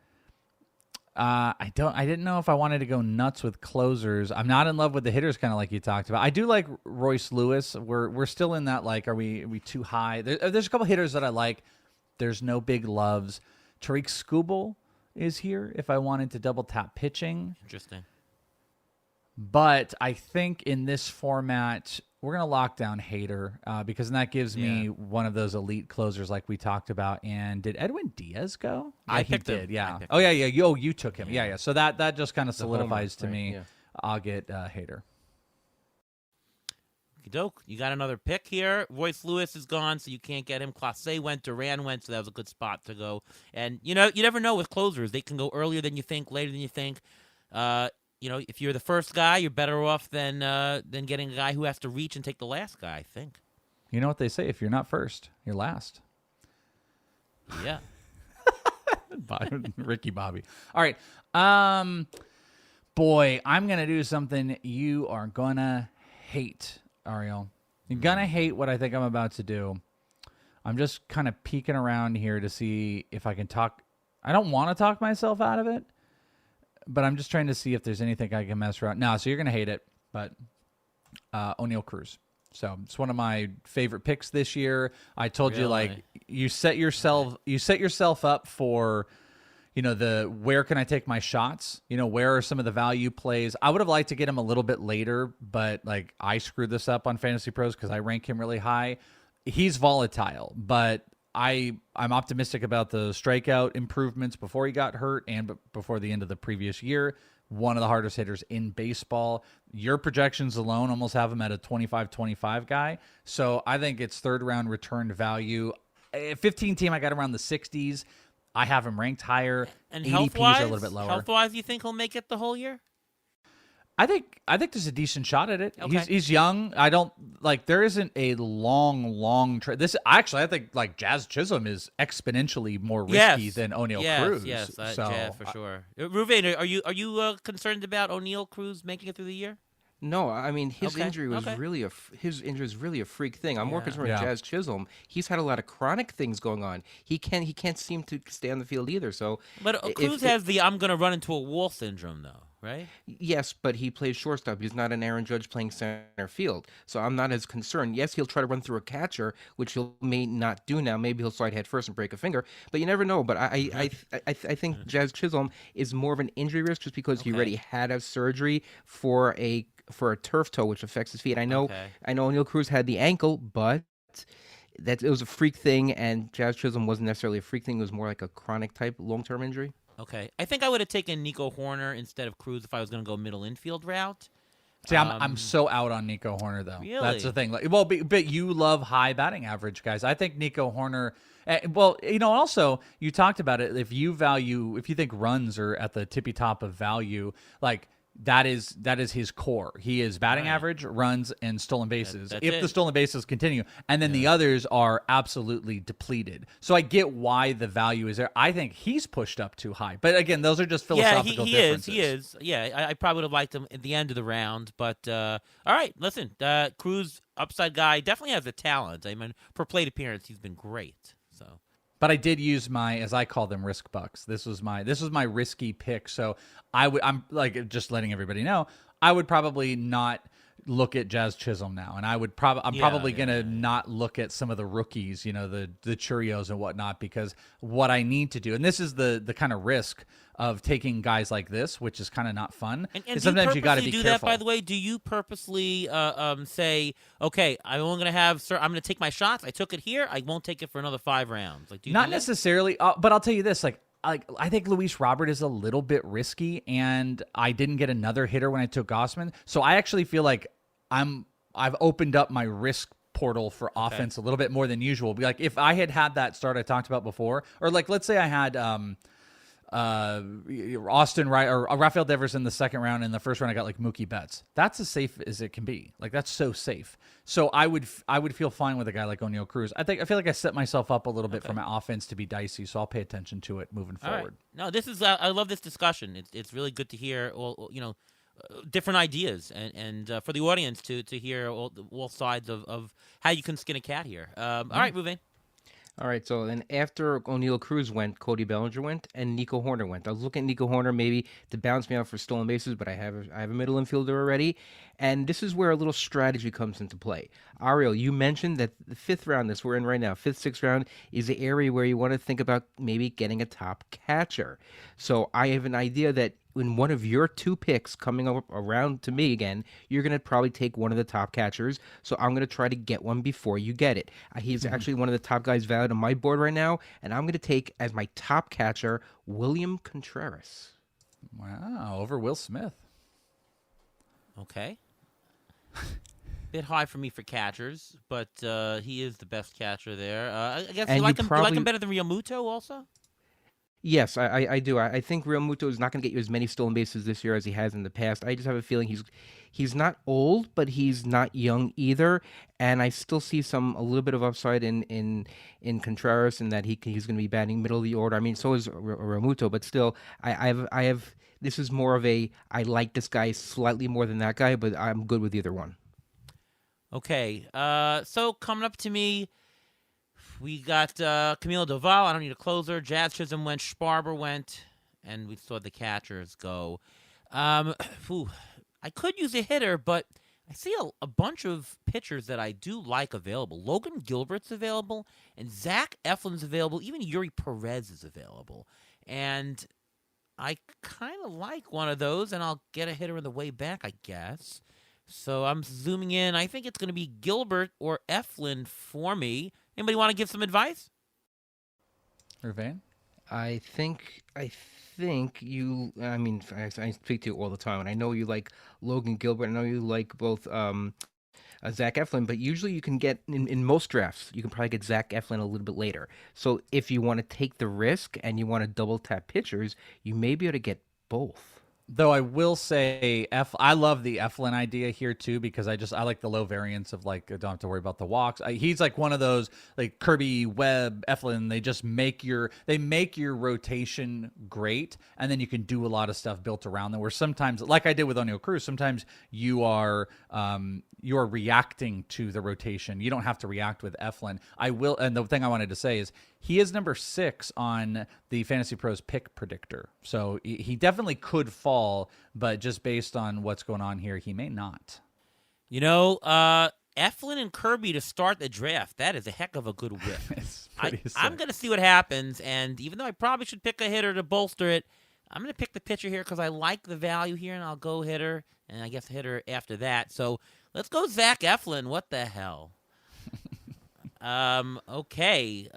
I didn't know if I wanted to go nuts with closers. I'm not in love with the hitters, kind of like you talked about. I do like Royce Lewis. We're still in that, like, are we too high? There's a couple hitters that I like. There's no big loves. Tariq Skubal is here if I wanted to double tap pitching. Interesting. But I think in this format, we're going to lock down Hader because that gives me one of those elite closers like we talked about. And did Edwin Diaz go? Yeah, I picked did. him. Yeah. Oh, yeah. You took him. Yeah. So that just kind of solidifies to me. Yeah. I'll get Hader. Doke, you got another pick here. Royce Lewis is gone, so you can't get him. Clase went, Duran went, so that was a good spot to go. And, you never know with closers. They can go earlier than you think, later than you think. If you're the first guy, you're better off than getting a guy who has to reach and take the last guy, I think. You know what they say, if you're not first, you're last. Yeah. Ricky Bobby. All right. Boy, I'm going to do something you are going to hate, Ariel. You're going to hate what I think I'm about to do. I'm just kind of peeking around here to see if I can talk. I don't want to talk myself out of it, but I'm just trying to see if there's anything I can mess around. No, so you're going to hate it, but O'Neal Cruz. So it's one of my favorite picks this year. I told you, like, you set yourself up for where can I take my shots? Where are some of the value plays? I would have liked to get him a little bit later, but like I screwed this up on Fantasy Pros because I rank him really high. He's volatile, but I'm optimistic about the strikeout improvements before he got hurt and before the end of the previous year. One of the hardest hitters in baseball. Your projections alone almost have him at a 25-25 guy. So I think it's third round returned value. 15 team, I got around the 60s. I have him ranked higher. And ADPs are a little bit lower. Health-wise, you think he'll make it the whole year? I think there's a decent shot at it. Okay. He's young. I don't like. There isn't a long trade. This actually, I think like Jazz Chisholm is exponentially more risky than O'Neal Cruz. Yes, so, Jazz for sure. Ruvain, are you concerned about O'Neal Cruz making it through the year? No, I mean his Okay, injury was okay. really a freak thing. I'm more concerned with Yeah. Jazz Chisholm. He's had a lot of chronic things going on. He can't seem to stay on the field either. So, But Cruz has the I'm going to run into a wall syndrome, though, right? yes, but he plays shortstop. He's not an Aaron Judge playing center field. So I'm not as concerned. Yes, he'll try to run through a catcher, which he may not do now. Maybe he'll slide head first and break a finger. But you never know. But I think Jazz Chisholm is more of an injury risk just because he already had a surgery for a turf toe, which affects his feet. I know O'Neal Cruz had the ankle, but it was a freak thing, and Jazz Chisholm wasn't necessarily a freak thing. It was more like a chronic type long-term injury. Okay. I think I would have taken Nico Horner instead of Cruz if I was going to go middle infield route. See, I'm so out on Nico Horner though. Really? That's the thing. Like, well, but you love high batting average guys. I think Nico Horner. Well, also you talked about it. If you think runs are at the tippy top of value, like. That is his core. He is batting average, runs, and stolen bases. That's if it. the stolen bases continue, and then the others are absolutely depleted. So I get why the value is there. I think he's pushed up too high. But again, those are just philosophical differences. He is. Yeah, I probably would have liked him at the end of the round. But all right, listen, Cruz, upside guy, definitely has the talent. I mean, per plate appearance, he's been great. So. But I did use my, as I call them, risk bucks. This was my risky pick. So I'm like just letting everybody know, I would probably not look at Jazz Chisholm now, and I'm probably gonna not look at some of the rookies, the Churios and whatnot, because what I need to do, and this is the kind of risk of taking guys like this, which is kind of not fun. And sometimes you got to be do careful. That, by the way, do you purposely say, okay, I'm only gonna I'm gonna take my shots. I took it here. I won't take it for another 5 rounds. Like, do you not do that? necessarily, but I'll tell you this, like I think Luis Robert is a little bit risky, and I didn't get another hitter when I took Gossman, so I actually feel like I've opened up my risk portal for offense a little bit more than usual. Like if I had that start I talked about before, or like let's say I had Austin Wright or Rafael Devers in the second round. In the first round, I got like Mookie Betts. That's as safe as it can be. Like that's so safe. So I would feel fine with a guy like O'Neal Cruz. I feel like I set myself up a little bit for my offense to be dicey. So I'll pay attention to it moving forward. Right. No, this is I love this discussion. It's really good to hear. Different ideas and for the audience to hear all sides of how you can skin a cat here. All right, moving. All right, so then after O'Neal Cruz went, Cody Bellinger went, and Nico Horner went. I was looking at Nico Horner maybe to bounce me out for stolen bases, but I have a middle infielder already, and this is where a little strategy comes into play. Ariel, you mentioned that the 5th round, this we're in right now, 5th, 6th round, is the area where you want to think about maybe getting a top catcher. So I have an idea that in one of your 2 picks coming up around to me again, you're going to probably take one of the top catchers. So I'm going to try to get one before you get it. He's actually one of the top guys valued on my board right now. And I'm going to take as my top catcher, William Contreras. Wow, over Will Smith. Okay. Bit high for me for catchers, but he is the best catcher there. I guess you like him better than Real Muto also? Yes, I do. I think Real Muto is not going to get you as many stolen bases this year as he has in the past. I just have a feeling he's not old, but he's not young either. And I still see a little bit of upside in Contreras, and that he's going to be batting middle of the order. I mean, so is Real Muto, but still, I have. This is more of a I like this guy slightly more than that guy, but I'm good with either one. Okay, so coming up to me. We got Camilo Doval. I don't need a closer. Jazz Chisholm went. Sparber went. And we saw the catchers go. I could use a hitter, but I see a bunch of pitchers that I do like available. Logan Gilbert's available, and Zach Eflin's available. Even Yuri Perez is available. and I kind of like one of those, and I'll get a hitter on the way back, I guess. So I'm zooming in. I think it's going to be Gilbert or Eflin for me. Anybody want to give some advice? Irvain? I think you. I mean, I speak to you all the time, and I know you like Logan Gilbert. I know you like both Zach Eflin, but usually you can get in most drafts, you can probably get Zach Eflin a little bit later. So if you want to take the risk and you want to double tap pitchers, you may be able to get both. Though I will say, I love the Eflin idea here too, because I like the low variance of like I don't have to worry about the walks. He's like one of those like Kirby, Webb, Eflin. They just make your rotation great, and then you can do a lot of stuff built around them. Where sometimes, like I did with O'Neill Cruz, sometimes you are reacting to the rotation. You don't have to react with Eflin. And the thing I wanted to say is he is number 6 on the Fantasy Pros pick predictor. So he definitely could fall, but just based on what's going on here, he may not. You know, Eflin and Kirby to start the draft, that is a heck of a good whip. I'm going to see what happens, and even though I probably should pick a hitter to bolster it, I'm going to pick the pitcher here because I like the value here, and I'll go hitter, and I guess hitter after that. So let's go Zach Eflin. What the hell? Okay.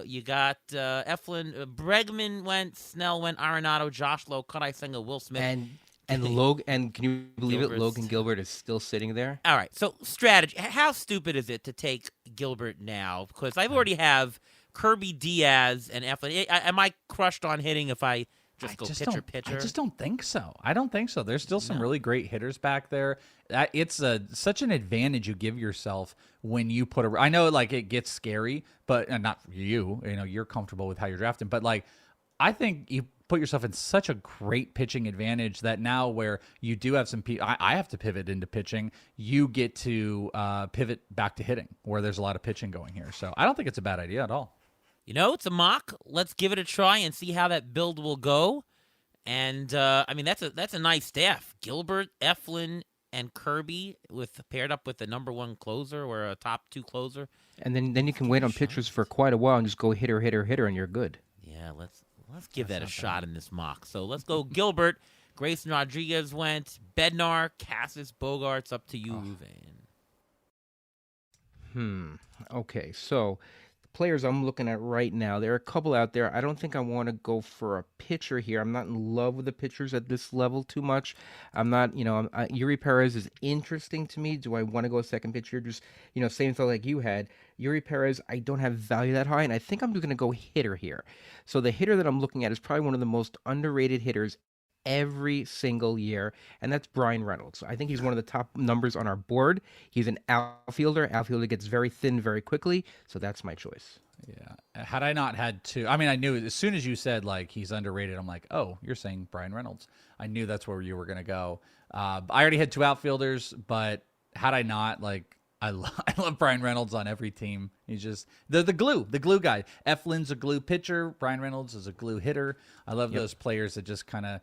You got Eflin, Bregman went, Snell went, Arenado, Josh Lowe, Kodai Senga, Will Smith, and Logan. And can you believe Gilbert's... it? Logan Gilbert is still sitting there. All right. So strategy. How stupid is it to take Gilbert now? Because I already have Kirby, Diaz, and Eflin. Am I crushed on hitting if I just go pitcher? I just don't think so. I don't think so. There's still some really great hitters back there. It's such an advantage you give yourself when you put I know like it gets scary, but not for you. You know, you're comfortable with how you're drafting, but like I think you put yourself in such a great pitching advantage that now where you do have some I have to pivot into pitching, you get to pivot back to hitting where there's a lot of pitching going here. So I don't think it's a bad idea at all. You know, it's a mock. Let's give it a try and see how that build will go. And I mean, that's a nice staff. Gilbert, Eflin, and Kirby paired up with the number 1 closer or a top 2 closer. And then you can wait on pitchers for quite a while and just go hitter, and you're good. Yeah, let's give that a shot in this mock. So let's go Gilbert. Grayson Rodriguez went. Bednar, Cassis, Bogarts. Up to you, Ruvain. Okay, so players I'm looking at right now, there are a couple out there. I don't think I want to go for a pitcher here. I'm not in love with the pitchers at this level too much. I'm not, Yuri Perez is interesting to me. Do I want to go a second pitcher? Just, same thought like you had. Yuri Perez, I don't have value that high, and I think I'm going to go hitter here. So the hitter that I'm looking at is probably one of the most underrated hitters every single year, and that's Brian Reynolds. I think he's one of the top numbers on our board. He's an outfielder. Outfielder gets very thin very quickly, so that's my choice. Yeah. Had I not had to, I mean, I knew as soon as you said like he's underrated, I'm like, oh, you're saying Brian Reynolds. I knew that's where you were going to go. I already had 2 outfielders, but had I not, like, I love Brian Reynolds on every team. He's just the glue guy. Eflin's a glue pitcher. Brian Reynolds is a glue hitter. I love those players that just kind of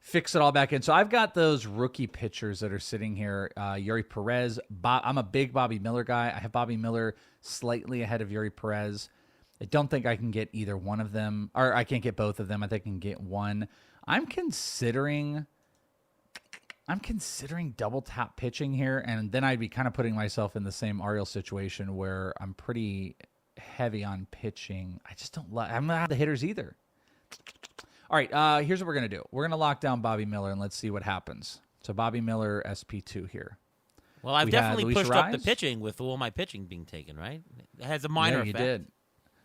fix it all back in. So I've got those rookie pitchers that are sitting here. Yuri Perez. I'm a big Bobby Miller guy. I have Bobby Miller slightly ahead of Yuri Perez. I don't think I can get either one of them, or I can't get both of them. I think I can get one. I'm considering double tap pitching here, and then I'd be kind of putting myself in the same Ariel situation where I'm pretty heavy on pitching. I just don't like. I'm not the hitters either. All right, here's what we're going to do. We're going to lock down Bobby Miller, and let's see what happes. So Bobby Miller, SP2 here. Well, I've definitely pushed up the pitching with all my pitching being taken, right? It has a minor effect. You did.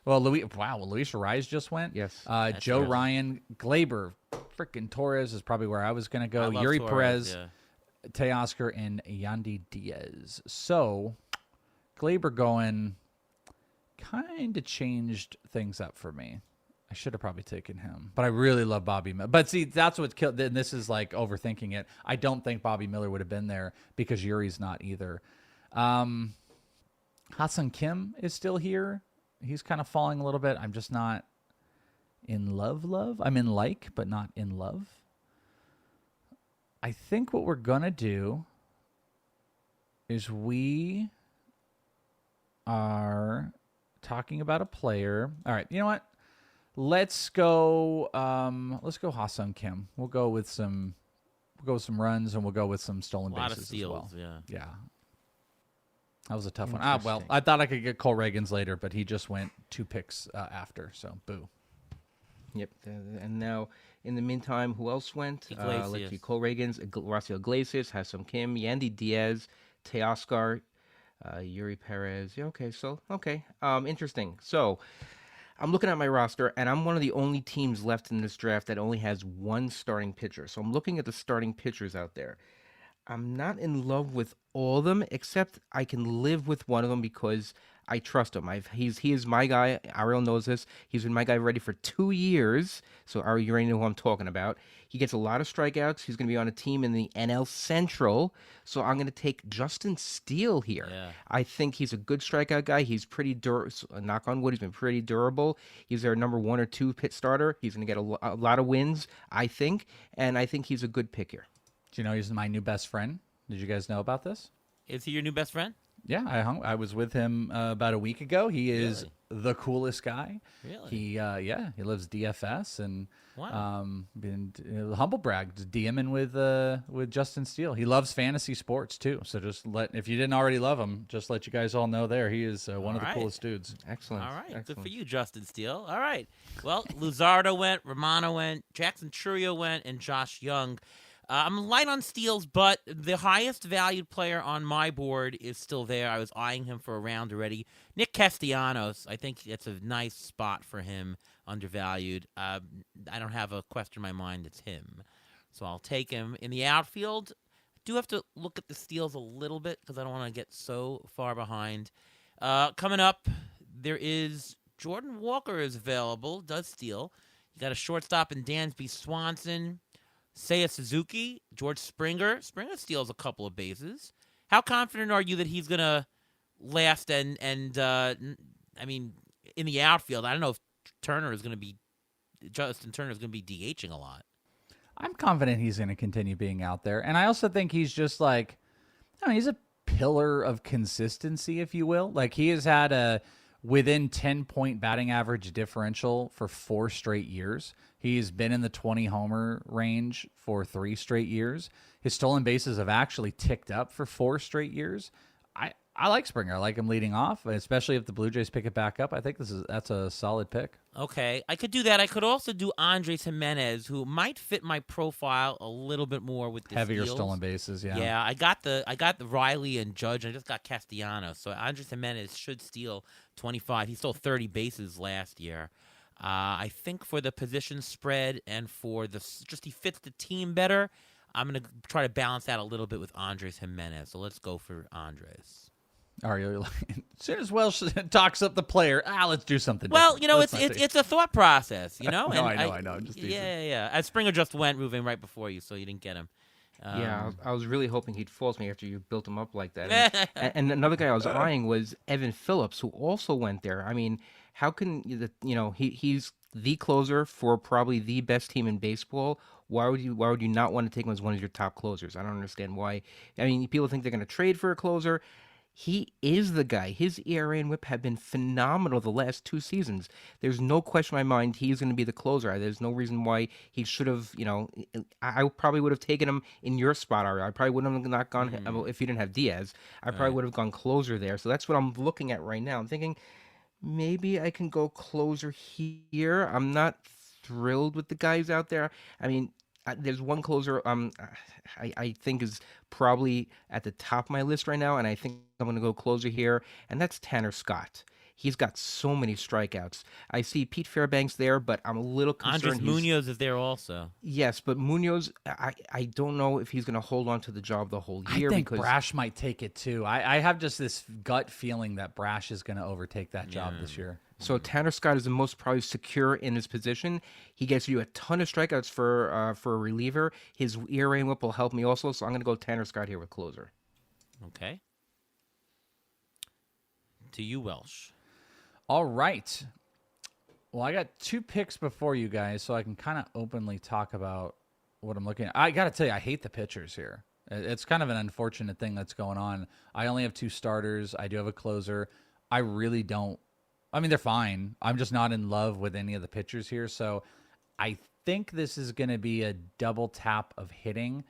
Well, Luis Urias just went. Yes. Joe Ryan, Glaber, frickin' Torres is probably where I was going to go. Yuri Perez, Teoscar, and Yandy Diaz. So, Glaber going kind of changed things up for me. I should have probably taken him, but I really love Bobby Miller. But see, that's what killed. And this is like overthinking it. I don't think Bobby Miller would have been there because Yuri's not either. Hassan Kim is still here. He's kind of falling a little bit. I'm just not in love. I'm in like, but not in love. I think what we're going to do is we are talking about a player. All right, you know what? Let's go. Let's go Ha-Sung Kim. We'll go with some runs, and we'll go with some stolen A lot bases of steals. as well. Yeah. Yeah. That was a tough one. Well, I thought I could get Cole Reagans later, but he just went 2 picks after. So boo. Yep. And now, in the meantime, who else went? Iglesias. Let's see. Cole Reagans, Horacio Iglesias, Ha-Sung Kim, Yandy Diaz, Teoscar, Yuri Perez. Yeah, okay. So, interesting. So, I'm looking at my roster, and I'm one of the only teams left in this draft that only has one starting pitcher. So, I'm looking at the starting pitchers out there. I'm not in love with all of them, except I can live with one of them because I trust him. He is my guy. Ariel knows this. He's been my guy ready for 2 years. So Ariel, you already know who I'm talking about. He gets a lot of strikeouts. He's going to be on a team in the NL Central. So I'm going to take Justin Steele here. Yeah. I think he's a good strikeout guy. He's pretty knock on wood. He's been pretty durable. He's their number 1 or 2 pit starter. He's going to get a lot of wins, I think, and I think he's a good pick here. Do you know he's my new best friend? Did you guys know about this? Is he your new best friend? Yeah, I was with him about a week ago. He is the coolest guy. Really? He lives DFS and Wow. been humble brag, just DMing with Justin Steele. He loves fantasy sports too. So if you didn't already love him, just let you guys all know there he is one of the coolest dudes. Excellent. All right. Excellent. Good for you, Justin Steele. All right. Well, Luzardo went, Romano went, Jackson Churio went, and Josh Young. I'm light on steals, but the highest valued player on my board is still there. I was eyeing him for a round already. Nick Castellanos. I think it's a nice spot for him, undervalued. I don't have a question in my mind. It's him. So I'll take him. In the outfield, I do have to look at the steals a little bit because I don't want to get so far behind. Coming up, there is Jordan Walker is available, does steal. You got a shortstop in Dansby Swanson. Seiya Suzuki, George Springer. Springer steals a couple of bases. How confident are you that he's going to last and I mean, in the outfield, I don't know if Justin Turner is going to be DHing a lot. I'm confident he's going to continue being out there. And I also think he's just like, he's a pillar of consistency, if you will. Like he has had a within 10-point batting average differential for 4 straight years. He's been in the 20 homer range for 3 straight years. His stolen bases have actually ticked up for 4 straight years. I like Springer. I like him leading off, especially if the Blue Jays pick it back up. I think that's a solid pick. Okay, I could do that. I could also do Andres Jimenez, who might fit my profile a little bit more with the heavier steals. Stolen bases. Yeah, yeah. I got the Riley and Judge. And I just got Castellanos, so Andres Jimenez should steal 25. He stole 30 bases last year. I think for the position spread and for he fits the team better. I'm gonna try to balance that a little bit with Andres Jimenez. So let's go for Andres. Are you like, as soon as Welsh talks up the player, let's do something well, different. it's a thought process, no? No, I know. Just yeah. As Springer just went moving right before you, so you didn't get him. Yeah, I was really hoping he'd false me after you built him up like that. And another guy I was eyeing was Evan Phillips, who also went there. I mean, how can he's the closer for probably the best team in baseball. Why would you not want to take him as one of your top closers? I don't understand why. I mean, people think they're going to trade for a closer. He is the guy. His ERA and WHIP have been phenomenal the last 2 seasons. There's no question in my mind he's going to be the closer. There's no reason why he should have, I probably would have taken him in your spot already. I probably wouldn't have not gone, if you didn't have Diaz, I probably would have gone closer there. So that's what I'm looking at right now. I'm thinking maybe I can go closer here. I'm not thrilled with the guys out there. I mean, there's one closer I think is probably at the top of my list right now, and I think I'm going to go closer here, and that's Tanner Scott. He's got so many strikeouts. I see Pete Fairbanks there, but I'm a little concerned. Andres Munoz is there also. Yes, but Munoz, I don't know if he's going to hold on to the job the whole year. I think Brash might take it too. I have just this gut feeling that Brash is going to overtake that job this year. So Tanner Scott is the most probably secure in his position. He gets you a ton of strikeouts for a reliever. His ERA and WHIP will help me also, so I'm going to go Tanner Scott here with closer. Okay. To you, Welsh. All right. Well, I got 2 picks before you guys, so I can kind of openly talk about what I'm looking at. I got to tell you, I hate the pitchers here. It's kind of an unfortunate thing that's going on. I only have 2 starters. I do have a closer. I really don't I mean, they're fine. I'm just not in love with any of the pitchers here. So I think this is going to be a double tap of hitting.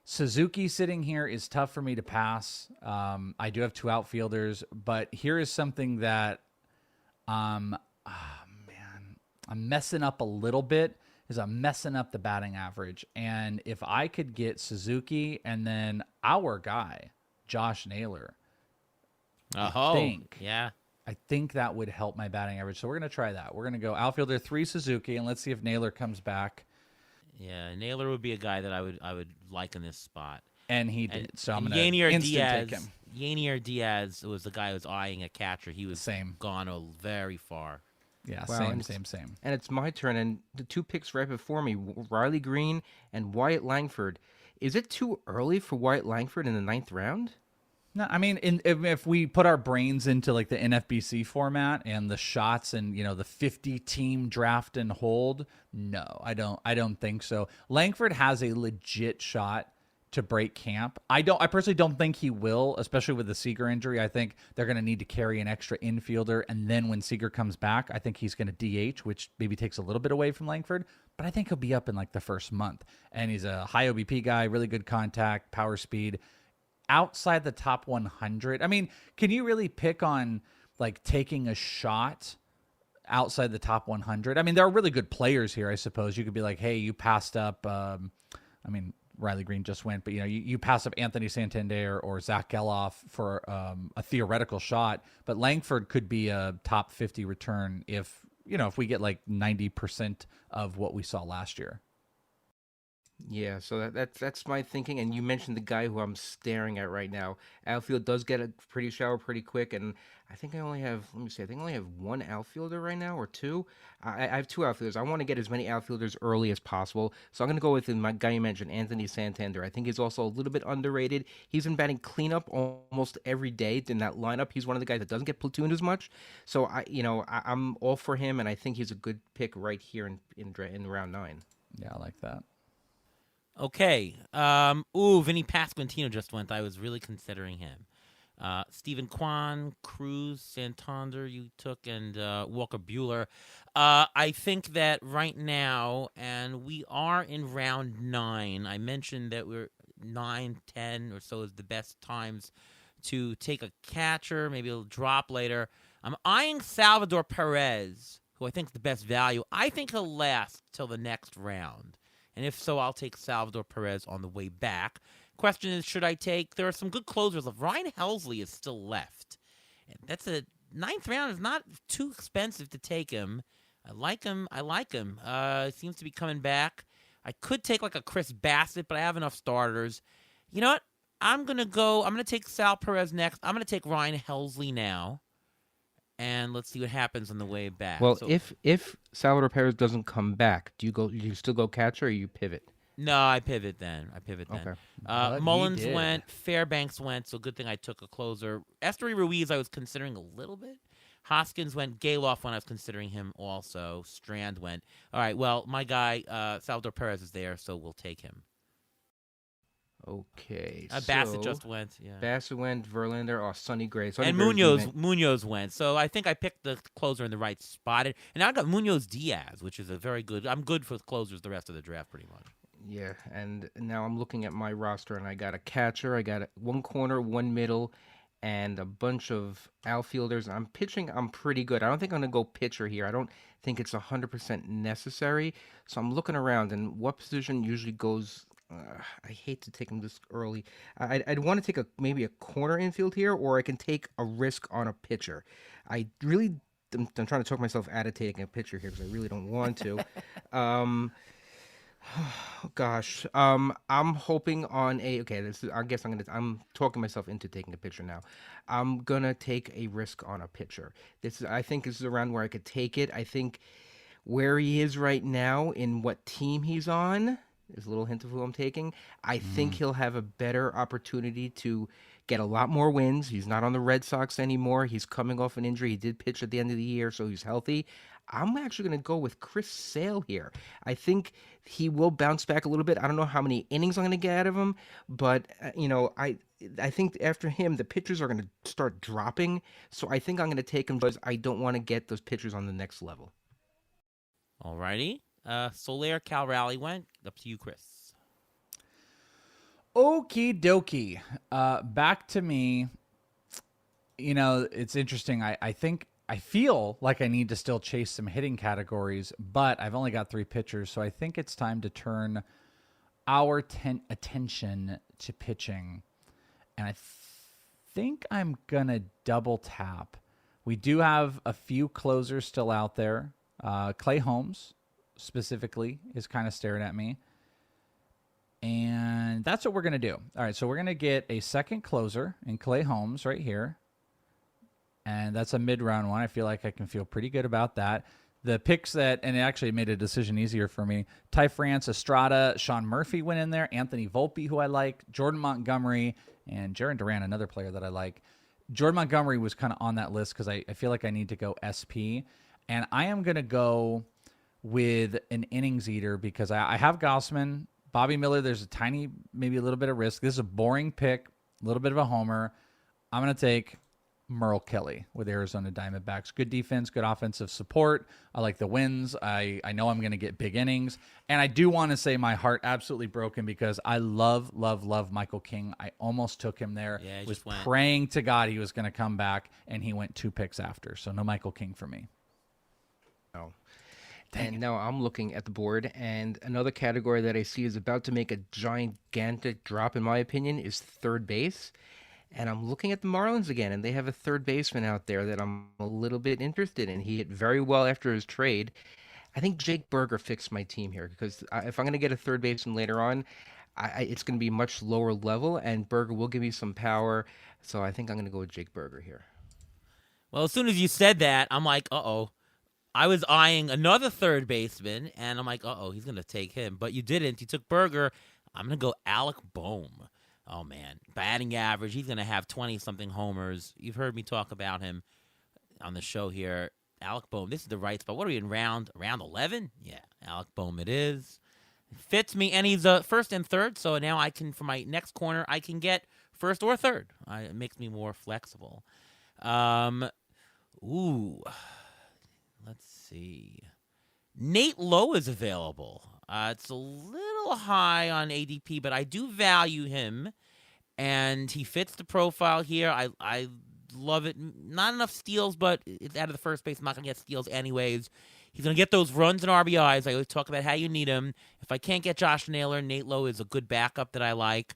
Suzuki sitting here is tough for me to pass. I do have 2 outfielders, but here is something that I'm messing up a little bit. I'm messing up the batting average. And if I could get Suzuki and then our guy, Josh Naylor, I think that would help my batting average. So we're going to try that. We're going to go outfielder 3 Suzuki, and let's see if Naylor comes back. Yeah, Naylor would be a guy that I would like in this spot. And he did. So I'm going to instant take him. Yanier Diaz was the guy who was eyeing a catcher. He was gone very far. Yeah, wow, same. And it's my turn, and the 2 picks right before me, Riley Green and Wyatt Langford. Is it too early for Wyatt Langford in the 9th round? No, I mean, if we put our brains into like the NFBC format and the shots and the 50-team draft and hold, no, I don't think so. Langford has a legit shot to break camp. I personally don't think he will, especially with the Seager injury. I think they're going to need to carry an extra infielder, and then when Seager comes back, I think he's going to DH, which maybe takes a little bit away from Langford, but I think he'll be up in like the first month. And he's a high OBP guy, really good contact, power speed. Outside the top 100, I mean, can you really pick on like taking a shot outside the top 100? I mean, there are really good players here, I suppose. You could be like, hey, you passed up, Riley Green just went, but you pass up Anthony Santander or Zach Geloff for a theoretical shot, but Langford could be a top 50 return if we get like 90% of what we saw last year. Yeah, so that's my thinking. And you mentioned the guy who I'm staring at right now. Outfield does get a pretty shower pretty quick, and I think I only have, I think I only have 1 outfielder right now, or 2. I have 2 outfielders. I want to get as many outfielders early as possible, so I'm going to go with my guy you mentioned, Anthony Santander. I think he's also a little bit underrated. He's been batting cleanup almost every day in that lineup. He's one of the guys that doesn't get platooned as much, so I'm all for him, and I think he's a good pick right here in round 9. Yeah, I like that. Okay. Vinny Pasquantino just went. I was really considering him. Stephen Kwan, Cruz, Santander you took, and Walker Buehler. I think that right now, and we are in round 9, I mentioned that we're 9, 10 or so is the best times to take a catcher. Maybe it'll drop later. I'm eyeing Salvador Perez, who I think is the best value. I think he'll last till the next round. And if so, I'll take Salvador Perez on the way back. Question is, should I take? There are some good closers. Ryan Helsley is still left. That's a 9th round. Is not too expensive to take him. I like him. Seems to be coming back. I could take like a Chris Bassett, but I have enough starters. You know what? I'm going to take Sal Perez next. I'm going to take Ryan Helsley now. And let's see what happens on the way back. Well, so, if Salvador Perez doesn't come back, do you still go catcher or you pivot? No, I pivot then. Okay. Mullins went, Fairbanks went, so good thing I took a closer. Esteury Ruiz I was considering a little bit. Hoskins went, Galoff when I was considering him also. Strand went. All right, well, my guy, Salvador Perez is there, so we'll take him. Okay. Bassett just went. Yeah. Bassett went. Verlander. Sonny Gray. And Munoz went. So I think I picked the closer in the right spot. And I got Munoz Diaz, which is a very good. I'm good for closers the rest of the draft, pretty much. Yeah, and now I'm looking at my roster, and I got a catcher. I got 1 corner, 1 middle, and a bunch of outfielders. I'm pitching. I'm pretty good. I don't think I'm gonna go pitcher here. I don't think it's 100% necessary. So I'm looking around, and what position usually goes. I hate to take him this early. I'd want to take maybe a corner infield here, or I can take a risk on a pitcher. I'm trying to talk myself out of taking a pitcher here because I really don't want to. Gosh, I'm hoping on I'm talking myself into taking a pitcher now. I'm gonna take a risk on a pitcher. I think this is around where I could take it. I think where he is right now in what team he's on. is a little hint of who I'm taking. I think he'll have a better opportunity to get a lot more wins. He's not on the Red Sox anymore. He's coming off an injury. He did pitch at the end of the year, so he's healthy. I'm actually going to go with Chris Sale here. I think he will bounce back a little bit. I don't know how many innings I'm going to get out of him, but I think after him the pitchers are going to start dropping. So I think I'm going to take him because I don't want to get those pitchers on the next level. Alrighty. Soler, Cal Raleigh went. Up to you, Chris. Okie dokie. Back to me. It's interesting. I feel like I need to still chase some hitting categories, but I've only got 3 pitchers, so I think it's time to turn our attention to pitching. And I think I'm going to double tap. We do have a few closers still out there. Clay Holmes, specifically, is kind of staring at me. And that's what we're going to do. All right, so we're going to get a second closer in Clay Holmes right here. And that's a mid-round one. I feel like I can feel pretty good about that. The picks and it actually made a decision easier for me. Ty France, Estrada, Sean Murphy went in there. Anthony Volpe, who I like. Jordan Montgomery, and Jarren Duran, another player that I like. Jordan Montgomery was kind of on that list because I feel like I need to go SP. And I am going to go with an innings eater because I have Gaussman. Bobby Miller, there's maybe a little bit of risk. This is a boring pick, a little bit of a homer. I'm going to take Merle Kelly with Arizona Diamondbacks. Good defense, good offensive support. I like the wins. I know I'm going to get big innings. And I do want to say my heart absolutely broken because I love Michael King. I almost took him there. Yeah, was praying to God he was going to come back, and he went 2 picks after. So no Michael King for me. Oh. And now I'm looking at the board, and another category that I see is about to make a gigantic drop, in my opinion, is third base. And I'm looking at the Marlins again, and they have a third baseman out there that I'm a little bit interested in. He hit very well after his trade. I think Jake Berger fixed my team here because if I'm going to get a third baseman later on, it's going to be much lower level, and Berger will give me some power. So I think I'm going to go with Jake Berger here. Well, as soon as you said that, I'm like, uh-oh. I was eyeing another third baseman, and I'm like, uh-oh, he's going to take him. But you didn't. You took Berger. I'm going to go Alec Bohm. Oh, man. Batting average, he's going to have 20-something homers. You've heard me talk about him on the show here. Alec Bohm, this is the right spot. What are we in, round 11? Yeah, Alec Bohm it is. Fits me, and he's first and third, so now I can, for my next corner, I can get first or third. It makes me more flexible. Let's see. Nate Lowe is available. It's a little high on ADP, but I do value him, and he fits the profile here. I love it. Not enough steals, but it's out of the first base. I'm not going to get steals anyways. He's going to get those runs and RBIs. I always talk about how you need him. If I can't get Josh Naylor, Nate Lowe is a good backup that I like.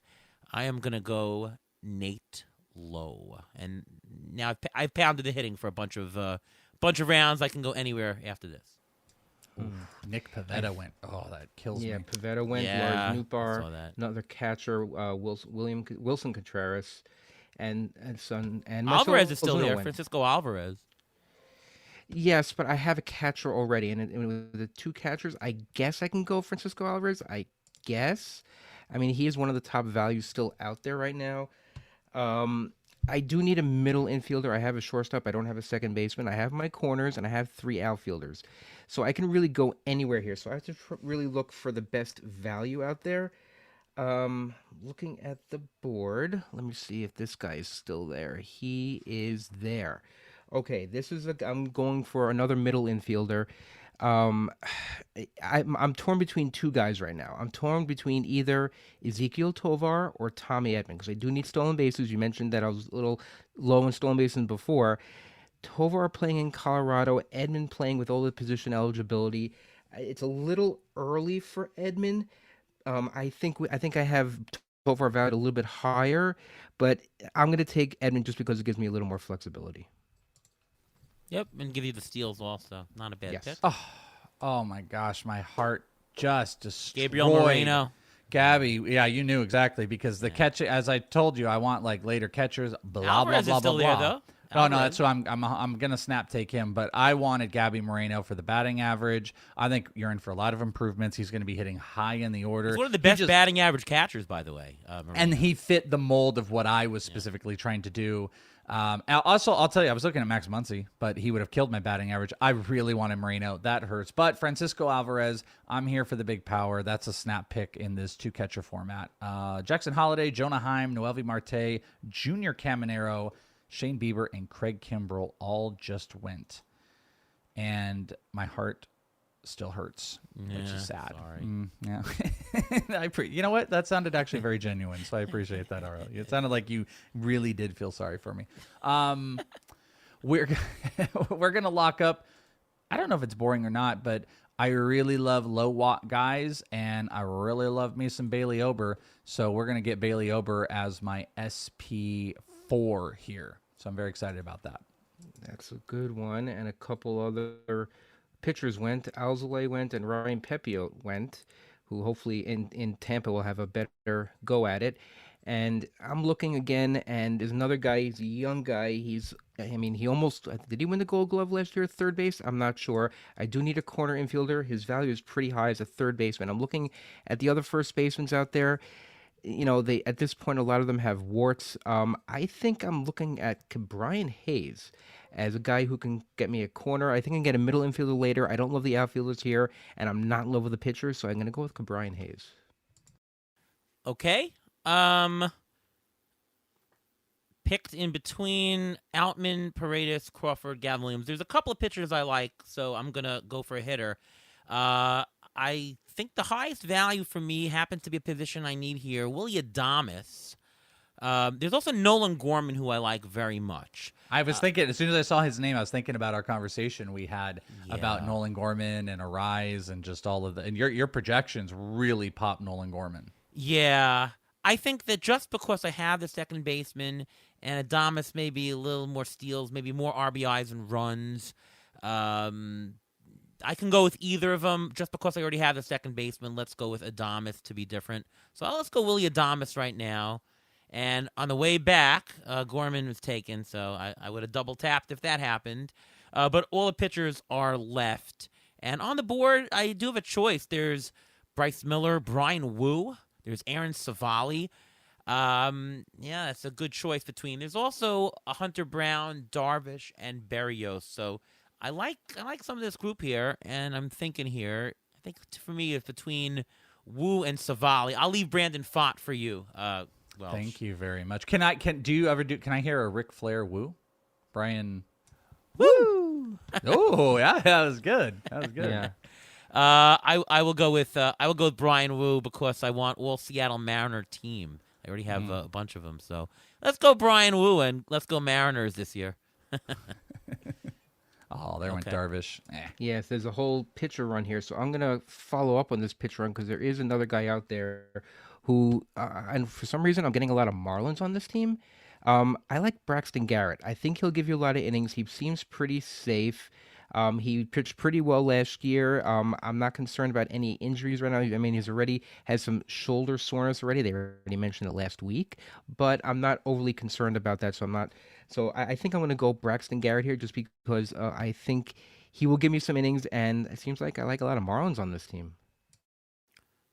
I am going to go Nate Lowe. And now I've pounded the hitting for a bunch of rounds. I can go anywhere after this. Nick Pivetta went. Oh, that kills me. Yeah, Pivetta went. Yeah, Lars I saw Nootbaar, that. another catcher, Wilson Contreras, and Marcelo Alvarez is still Ozuna there. went. Francisco Alvarez. Yes, but I have a catcher already, and with the 2 catchers, I guess I can go Francisco Alvarez. I guess. I mean, he is one of the top values still out there right now. I do need a middle infielder. I have a shortstop. I don't have a second baseman. I have my corners, and I have 3 outfielders. So I can really go anywhere here. So I have to really look for the best value out there. Looking at the board, let me see if this guy is still there. He is there. Okay, I'm going for another middle infielder. I'm torn between 2 guys right now. I'm torn between either Ezekiel Tovar or Tommy Edman because I do need stolen bases. You mentioned that I was a little low in stolen bases before. Tovar playing in Colorado, Edman playing with all the position eligibility. It's a little early for Edman. I think I have Tovar valued a little bit higher, but I'm going to take Edman just because it gives me a little more flexibility. Yep, and give you the steals also. Not a bad pick. Oh my gosh, my heart just destroyed. Gabriel Moreno. Gabby, yeah, you knew exactly because the catch, as I told you, I want like later catchers. Blah Alvarez blah blah is still blah there blah. Oh no, Alvarez. that's who I'm gonna snap take him. But I wanted Gabby Moreno for the batting average. I think you're in for a lot of improvements. He's going to be hitting high in the order. He's one of the best batting average catchers, by the way. And he fit the mold of what I was specifically trying to do. Also, I'll tell you, I was looking at Max Muncy, but he would have killed my batting average. I really wanted Moreno. That hurts. But Francisco Alvarez, I'm here for the big power. That's a snap pick in this two-catcher format. Jackson Holliday, Jonah Heim, Noelvi Marte, Junior Caminero, Shane Bieber, and Craig Kimbrell all just went. And my heart still hurts, which is sad. Sorry. Yeah. You know what? That sounded actually very genuine, so I appreciate that, Aro. It sounded like you really did feel sorry for me. We're going to lock up. I don't know if it's boring or not, but I really love low watt guys, and I really love me some Bailey Ober. So we're going to get Bailey Ober as my SP4 here. So I'm very excited about that. That's a good one. And a couple other pitchers went. Alzolay went and Ryan Pepio went, who hopefully in Tampa will have a better go at it. And I'm looking again, and there's another guy. He's a young guy. He almost, did he win the Gold Glove last year at third base? I'm not sure. I do need a corner infielder. His value is pretty high as a third baseman. I'm looking at the other first basemen out there. You know, they at this point, a lot of them have warts. I think I'm looking at Brian Hayes as a guy who can get me a corner. I think I can get a middle infielder later. I don't love the outfielders here, and I'm not in love with the pitchers, so I'm going to go with Brian Hayes. Okay. Picked in between Outman, Paredes, Crawford, Gavin Williams. There's a couple of pitchers I like, so I'm going to go for a hitter. I think the highest value for me happens to be a position I need here, Willie Adames. There's also Nolan Gorman, who I like very much. I was thinking, as soon as I saw his name, I was thinking about our conversation we had about Nolan Gorman and Arise and just all of the, and your projections really pop Nolan Gorman. Yeah. I think that just because I have the second baseman and Adames maybe a little more steals, maybe more RBIs and runs, I can go with either of them. Just because I already have the second baseman, let's go with Adames to be different. So let's go Willie Adames right now. And on the way back, Gorman was taken, so I would have double tapped if that happened. But all the pitchers are left. And on the board, I do have a choice. There's Bryce Miller, Brian Wu. There's Aaron Savali. That's a good choice between. There's also a Hunter Brown, Darvish, and Berrios. So I like some of this group here, and I'm thinking here. I think for me, it's between Wu and Savali. I'll leave Brandon Fott for you. Welsh. Thank you very much. Can I hear a Ric Flair Woo? Brian. Woo! Oh yeah, that was good. Yeah. I will go with Brian Wu because I want all Seattle Mariner team. I already have a bunch of them, so let's go Brian Wu and let's go Mariners this year. Oh, there went Darvish. Yes, there's a whole pitcher run here, so I'm going to follow up on this pitcher run because there is another guy out there who, and for some reason, I'm getting a lot of Marlins on this team. I like Braxton Garrett. I think he'll give you a lot of innings. He seems pretty safe. He pitched pretty well last year. I'm not concerned about any injuries right now. I mean, he's already has some shoulder soreness already. They already mentioned it last week, but I'm not overly concerned about that. So I'm not. So I think I'm going to go Braxton Garrett here just because I think he will give me some innings, and it seems like I like a lot of Marlins on this team.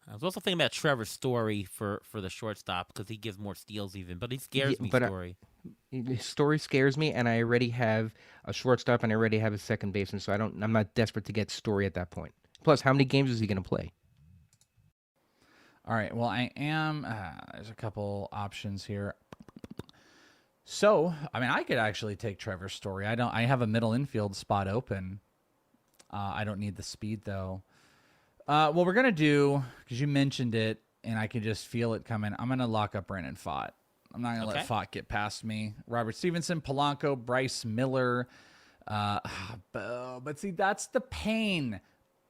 I was also thinking about Trevor Story for the shortstop because he gives more steals even, but he scares me, Story. His Story scares me, and I already have a shortstop and I already have a second baseman, so I'm not desperate to get Story at that point. Plus, how many games is he going to play? All right, well, I am, there's a couple options here. So, I mean, I could actually take Trevor Story. I have a middle infield spot open. I don't need the speed, though. What we're going to do, because you mentioned it, and I can just feel it coming, I'm going to lock up Brandon Fott. I'm not going to let Fott get past me. Robert Stevenson, Polanco, Bryce Miller. But see, that's the pain.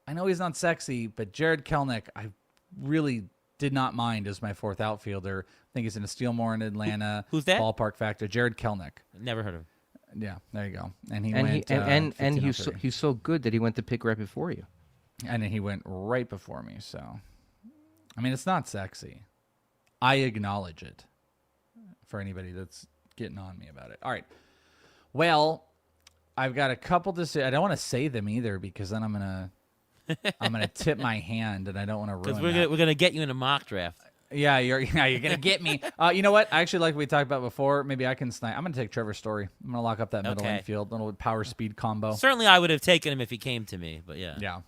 I know he's not sexy, but Jared Kelenic, I really did not mind as my fourth outfielder. I think he's going to steal more in Atlanta. Who's that? Ballpark factor. Jared Kelenic. Never heard of him. Yeah, there you go. And he's so good that he went to pick right before you. And then he went right before me. So, I mean, it's not sexy. I acknowledge it for anybody that's getting on me about it. All right. Well, I've got a couple to say. I don't want to say them either because then I'm gonna tip my hand, and I don't want to ruin Because that. we're gonna get you in a mock draft. Yeah, you're gonna get me. You know what? Actually, like we talked about before, maybe I can snipe. I'm gonna take Trevor Story. I'm gonna lock up that middle Okay. infield, little power speed combo. Certainly, I would have taken him if he came to me. But yeah. Yeah.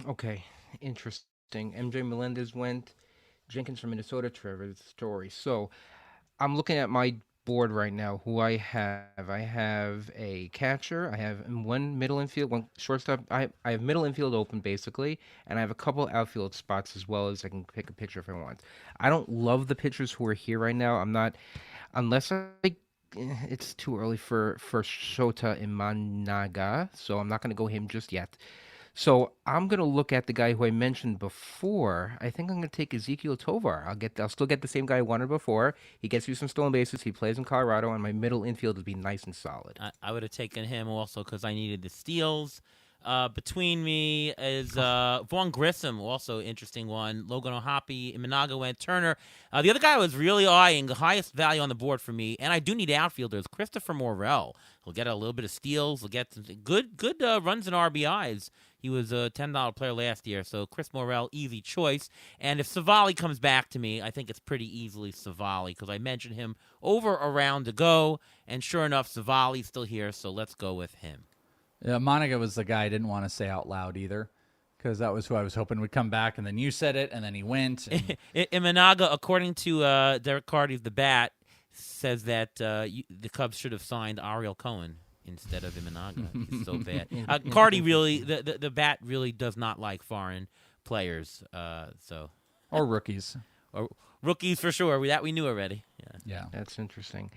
Okay. Interesting. MJ Melendez went. Jenkins from Minnesota. Trevor Story. So I'm looking at my board right now. Who I have? I have a catcher. I have one middle infield, one shortstop. I have middle infield open basically, and I have a couple outfield spots as well as I can pick a pitcher if I want. I don't love the pitchers who are here right now. I'm not, unless it's too early for Shota Imanaga, so I'm not going to go him just yet. So I'm gonna look at the guy who I mentioned before. I think I'm gonna take Ezekiel Tovar. I'll still get the same guy I wanted before. He gets you some stolen bases. He plays in Colorado, and my middle infield will be nice and solid. I would have taken him also because I needed the steals. Between me is Vaughn Grissom, also interesting one. Logan O'Hoppe, Imanaga went Turner. The other guy I was really eyeing, the highest value on the board for me, and I do need outfielders, Christopher Morel. He'll get a little bit of steals. He'll get some good runs and RBIs. He was a $10 player last year, so Chris Morel, easy choice. And if Savali comes back to me, I think it's pretty easily Savali because I mentioned him over a round ago, and sure enough, Savali's still here, so let's go with him. Yeah, Monica was the guy I didn't want to say out loud either, because that was who I was hoping would come back, and then you said it, and then he went. And... Imanaga, according to Derek Carty's The Bat, says that the Cubs should have signed Ariel Cohen instead of Imanaga. He's so bad. Carty really, the Bat really does not like foreign players. Or rookies. Or rookies for sure. That we knew already. Yeah. That's interesting.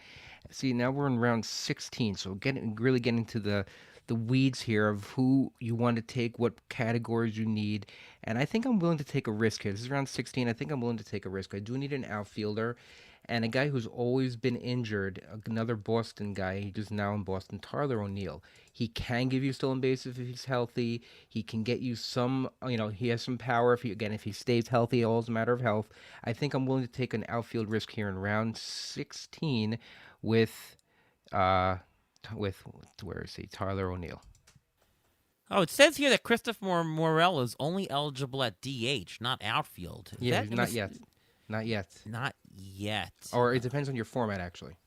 See, now we're in round 16, so really getting to the weeds here of who you want to take, what categories you need, and I think I'm willing to take a risk here. This is round 16. I think I'm willing to take a risk. I do need an outfielder and a guy who's always been injured, another Boston guy. He just now in Boston, Tyler O'Neill. He can give you stolen bases if he's healthy. He can get you some, he has some power. If he stays healthy, all is a matter of health. I think I'm willing to take an outfield risk here in round 16 with where is he? Tyler O'Neill. Oh, it says here that Christopher Morel is only eligible at DH, not outfield. Not yet. Not yet. Not yet. Or it depends on your format, actually.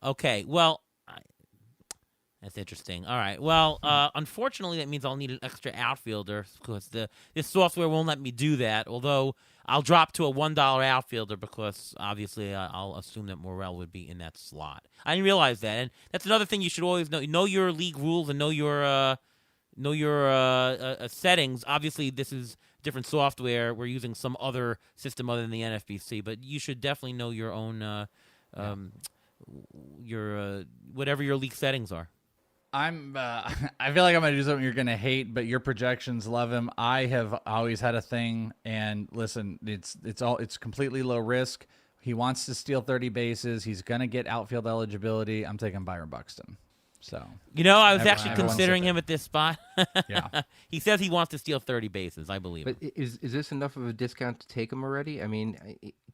Okay. Well, that's interesting. All right. Well, unfortunately, that means I'll need an extra outfielder because this software won't let me do that. Although I'll drop to a $1 outfielder because obviously I'll assume that Morel would be in that slot. I didn't realize that, and that's another thing you should always know. Know your league rules and know your settings. Obviously, this is different software. We're using some other system other than the NFBC, but you should definitely know your own your whatever your league settings are. I feel like I'm gonna do something you're gonna hate, but your projections love him. I have always had a thing, and listen, it's completely low risk. He wants to steal 30 bases. He's gonna get outfield eligibility. I'm taking Byron Buxton. So I was actually considering him at this spot. Yeah, he says he wants to steal 30 bases. I believe. But is this enough of a discount to take him already? I mean,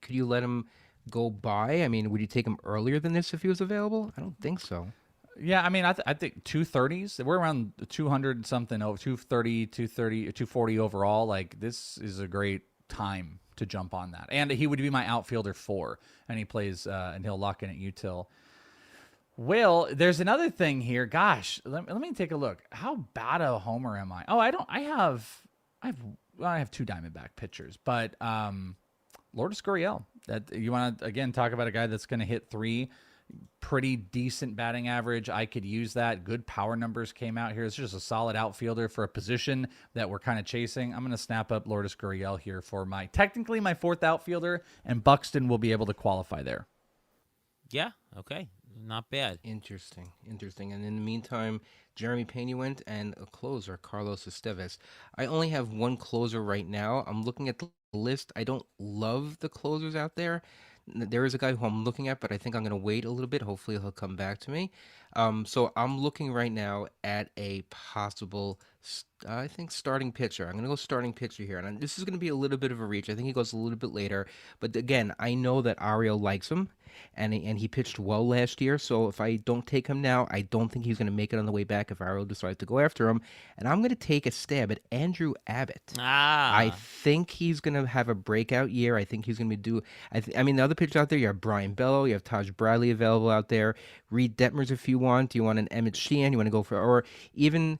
could you let him go by? I mean, would you take him earlier than this if he was available? I don't think so. Yeah, I mean, I think 230s. We're around 200 something, 230, 240 overall. Like, this is a great time to jump on that. And he would be my outfielder 4, and he plays, and he'll lock in at util. Will, there's another thing here. Gosh, let me take a look. How bad a homer am I? Oh, I have 2 Diamondback pitchers, but Lourdes Gurriel. That you want to again talk about a guy that's going to hit 3. Pretty decent batting average. I could use that. Good power numbers came out here. It's just a solid outfielder for a position that we're kind of chasing. I'm going to snap up Lourdes Gurriel here for technically my 4th outfielder, and Buxton will be able to qualify there. Yeah, okay. Not bad. Interesting. And in the meantime, Jeremy Pena went, and a closer, Carlos Esteves. I only have one closer right now. I'm looking at the list. I don't love the closers out there. There is a guy who I'm looking at, but I think I'm going to wait a little bit. Hopefully he'll come back to me. So I'm looking right now at a possible, I think, starting pitcher. I'm going to go starting pitcher here. And this is going to be a little bit of a reach. I think he goes a little bit later. But again, I know that Ariel likes him. and he pitched well last year. So if I don't take him now, I don't think he's going to make it on the way back if Iro decides to go after him. And I'm going to take a stab at Andrew Abbott. I Ah, think he's going to have a breakout year. I think he's going to do. I mean, the other pitchers out there, you have Brian Bello, you have Taj Bradley available out there, Reed Detmers if you want. You want an Emmett Sheehan, you want to go for, or even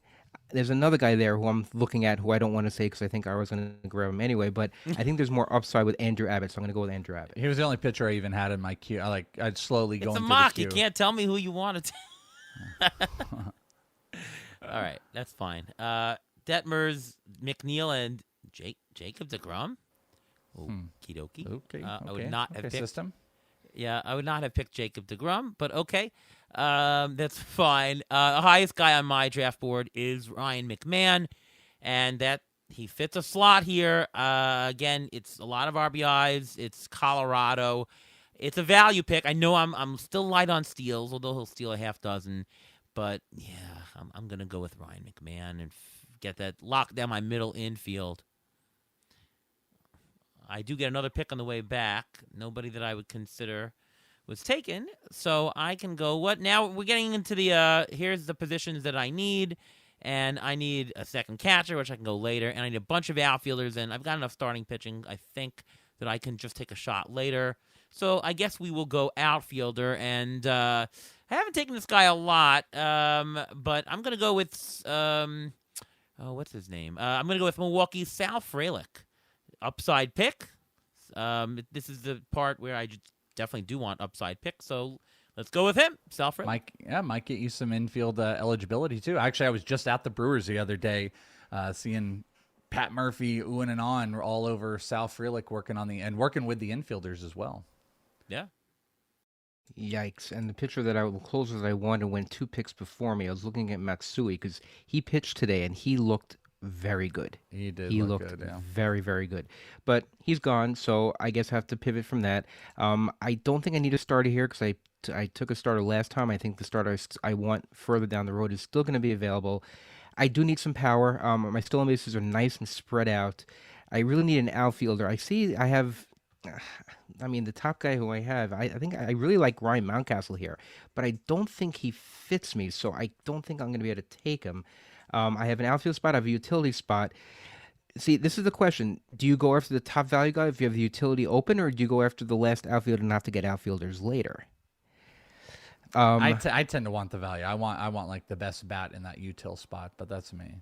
there's another guy there who I'm looking at who I don't want to say because I think I was going to grab him anyway. But I think there's more upside with Andrew Abbott, so I'm going to go with Andrew Abbott. He was the only pitcher I even had in my queue. I'd slowly go it's a into mock. the queue. You can't tell me who you wanted to. All right, that's fine. Detmers, McNeil, and Jacob DeGrom. Oh, kidoki. Okay, I would not have picked. system. Yeah, I would not have picked Jacob DeGrom, but okay. That's fine. The highest guy on my draft board is Ryan McMahon, and that he fits a slot here. Again, it's a lot of RBIs. It's Colorado. It's a value pick. I know I'm still light on steals, although he'll steal a half dozen. But yeah, I'm gonna go with Ryan McMahon and get that lock down my middle infield. I do get another pick on the way back. Nobody that I would consider was taken, so I can go. What now? We're getting into the here's the positions that I need, and I need a second catcher, which I can go later, and I need a bunch of outfielders, and I've got enough starting pitching, I think, that I can just take a shot later. So I guess we will go outfielder, and I haven't taken this guy a lot, but I'm gonna go with what's his name? I'm gonna go with Milwaukee's Sal Frelick. Upside pick. This is the part where I just definitely do want upside pick. So let's go with him, Sal Frelick. Might get you some infield eligibility too. Actually, I was just at the Brewers the other day, seeing Pat Murphy oohing and on all over Sal Frelick working with the infielders as well. Yeah. Yikes. And the pitcher the closer that I wanted went 2 picks before me. I was looking at Matsui because he pitched today and he looked very good. He did. He look looked good, yeah. very, very good. But he's gone, so I guess I have to pivot from that. I don't think I need a starter here because I took a starter last time. I think the starter I want further down the road is still going to be available. I do need some power. My stolen bases are nice and spread out. I really need an outfielder. I have. I mean, the top guy who I have, I think I really like Ryan Mountcastle here, but I don't think he fits me, so I don't think I'm going to be able to take him. I have an outfield spot. I have a utility spot. See, this is the question. Do you go after the top value guy if you have the utility open, or do you go after the last outfielder and have to get outfielders later? I tend to want the value. I want like the best bat in that util spot, but that's me.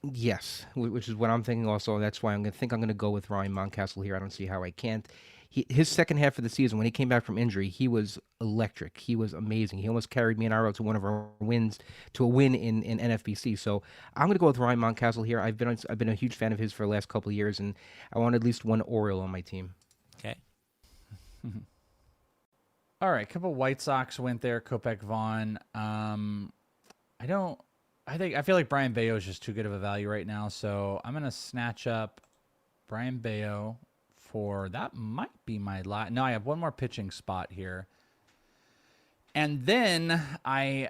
Yes, which is what I'm thinking also. That's why I'm going to go with Ryan Mountcastle here. I don't see how I can't. His second half of the season, when he came back from injury, he was electric. He was amazing. He almost carried me and Iro to one of our wins, to a win in NFBC. So I'm going to go with Ryan Mountcastle here. I've been a huge fan of his for the last couple of years, and I want at least one Oriole on my team. Okay. All right, a couple White Sox went there. Kopech, Vaughn. I feel like Brian Bayo is just too good of a value right now, so I'm gonna snatch up Brian Bayo for that. Might be my last. No, I have one more pitching spot here, and then I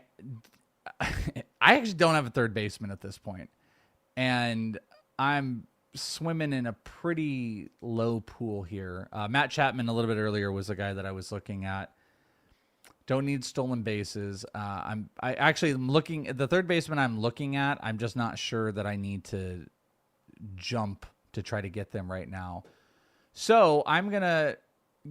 actually don't have a third baseman at this point, and I'm swimming in a pretty low pool here. Matt Chapman a little bit earlier was the guy that I was looking at. Don't need stolen bases. I actually am looking at the third baseman I'm looking at. I'm just not sure that I need to jump to try to get them right now. So I'm gonna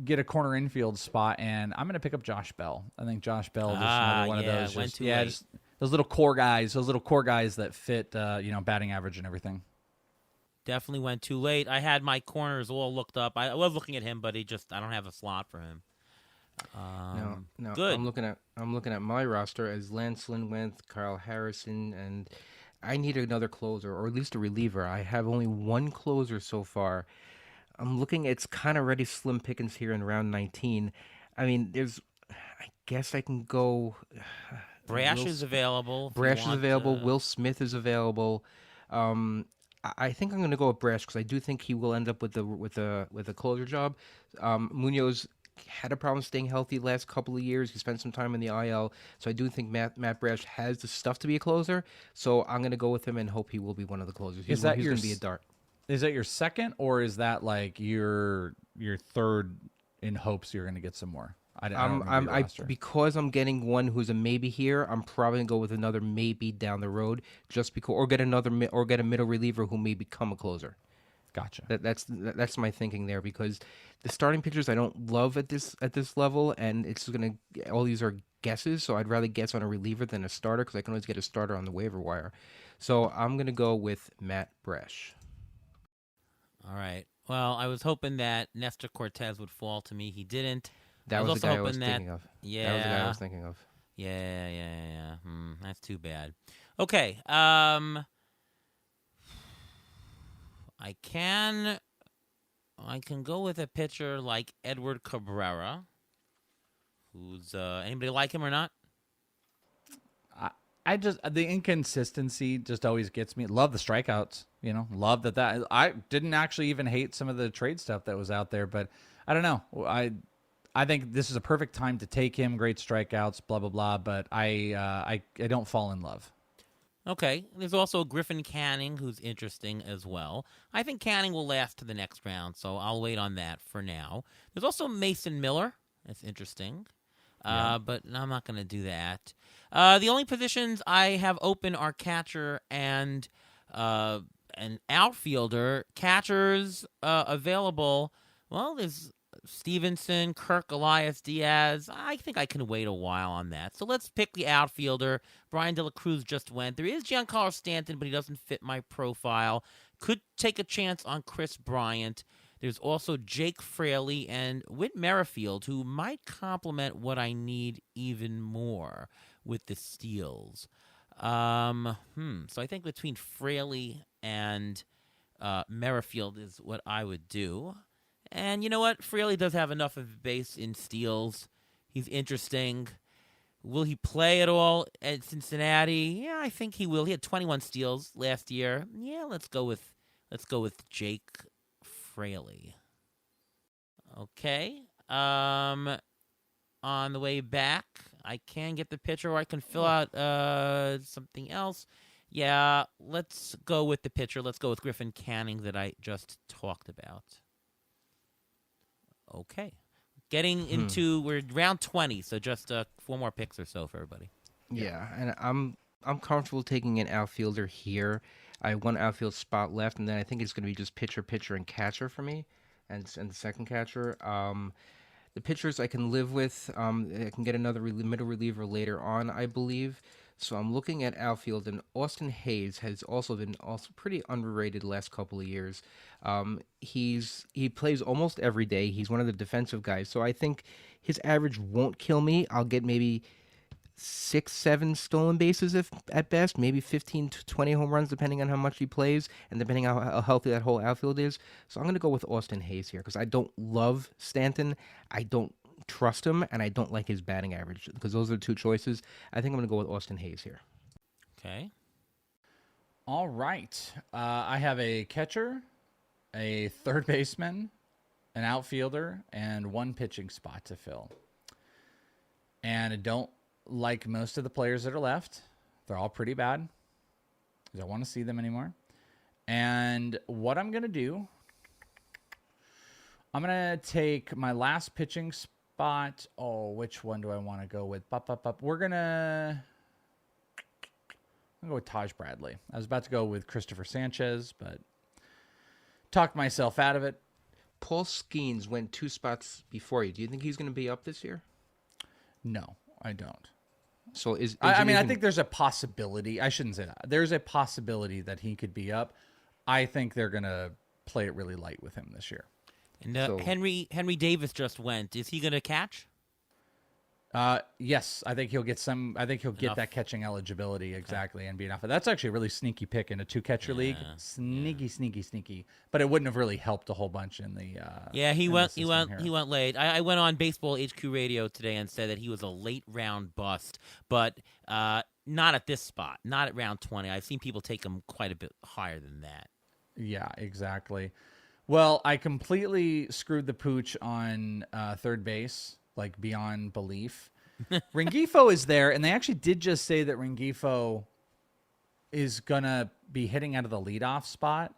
get a corner infield spot, and I'm gonna pick up Josh Bell. I think Josh Bell is another one of those. Just those little core guys. Those little core guys that fit, batting average and everything. Definitely went too late. I had my corners all looked up. I was looking at him, but I don't have a slot for him. No. Good. I'm looking at my roster as Lance Lindwith, Carl Harrison, and I need another closer, or at least a reliever. I have only one closer so far. I'm looking. It's kind of already slim pickings here in round 19. I mean, I guess I can go. Brash is available. Brash is available. Will Smith is available. I think I'm going to go with Brash because I do think he will end up with a closer job. Munoz had a problem staying healthy the last couple of years. He spent some time in the IL, so I do think Matt Brash has the stuff to be a closer. So I'm going to go with him and hope he will be one of the closers. He's going to be a dart. Is that your second, or is that like your third in hopes you're going to get some more? I don't remember your roster. Because I'm getting one who's a maybe here. I'm probably gonna go with another maybe down the road, just because, or get a middle reliever who may become a closer. Gotcha. That's my thinking there, because the starting pitchers I don't love at this level, and it's gonna all these are guesses. So I'd rather guess on a reliever than a starter, because I can always get a starter on the waiver wire. So I'm gonna go with Matt Bresh. All right. Well, I was hoping that Nestor Cortez would fall to me. He didn't. That was the guy I was thinking of. Yeah. That was the guy I was thinking of. Yeah. That's too bad. Okay. I can go with a pitcher like Edward Cabrera. Who's anybody like him or not? I just, the inconsistency just always gets me. Love the strikeouts, love that. I didn't actually even hate some of the trade stuff that was out there, but I don't know. I think this is a perfect time to take him. Great strikeouts, blah blah blah. But I don't fall in love. Okay. There's also Griffin Canning, who's interesting as well. I think Canning will last to the next round, so I'll wait on that for now. There's also Mason Miller. That's interesting. But I'm not going to do that. The only positions I have open are catcher and an outfielder. Catchers available. Well, there's Stevenson, Kirk, Elias, Diaz. I think I can wait a while on that. So let's pick the outfielder. Brian De La Cruz just went. There is Giancarlo Stanton, but he doesn't fit my profile. Could take a chance on Chris Bryant. There's also Jake Fraley and Whit Merrifield, who might complement what I need even more with the steals. So I think between Fraley and Merrifield is what I would do. And you know what? Fraley does have enough of a base in steals. He's interesting. Will he play at all at Cincinnati? Yeah, I think he will. He had 21 steals last year. Yeah, let's go with Jake Fraley. Okay. On the way back, I can get the pitcher, or I can fill out something else. Yeah, let's go with the pitcher. Let's go with Griffin Canning that I just talked about. Okay. Getting into, we're round 20, so just 4 more picks or so for everybody. Yeah, and I'm comfortable taking an outfielder here. I have one outfield spot left, and then I think it's going to be just pitcher, and catcher for me, and the second catcher. The pitchers I can live with. I can get another middle reliever later on, I believe. So I'm looking at outfield, and Austin Hayes has also been pretty underrated the last couple of years. He plays almost every day. He's one of the defensive guys, so I think his average won't kill me. I'll get maybe 6-7 stolen bases if at best, maybe 15 to 20 home runs depending on how much he plays and depending on how healthy that whole outfield is. So I'm going to go with Austin Hayes here because I don't love Stanton. I don't trust him, and I don't like his batting average because those are the two choices. I think I'm going to go with Austin Hayes here. Okay. All right. I have a catcher, a third baseman, an outfielder, and one pitching spot to fill. And I don't like most of the players that are left. They're all pretty bad. I don't want to see them anymore. And what I'm going to do, I'm going to take my last pitching spot. Oh, which one do I want to go with? We're going to go with Taj Bradley. I was about to go with Christopher Sanchez, but talked myself out of it. Paul Skeens went 2 spots before you. Do you think he's going to be up this year? No, I don't. So I think there's a possibility. I shouldn't say that. There's a possibility that he could be up. I think they're going to play it really light with him this year. And Henry Davis just went. Is he going to catch? Yes, I think he'll get some. I think he'll get that catching eligibility exactly and be enough. That's actually a really sneaky pick in a 2-catcher league. Sneaky. But it wouldn't have really helped a whole bunch in the. He went late. I went on Baseball HQ Radio today and said that he was a late round bust, but not at this spot, not at round 20. I've seen people take him quite a bit higher than that. Yeah, exactly. Well, I completely screwed the pooch on third base. Like beyond belief. Rengifo is there, and they actually did just say that Rengifo is gonna be hitting out of the leadoff spot.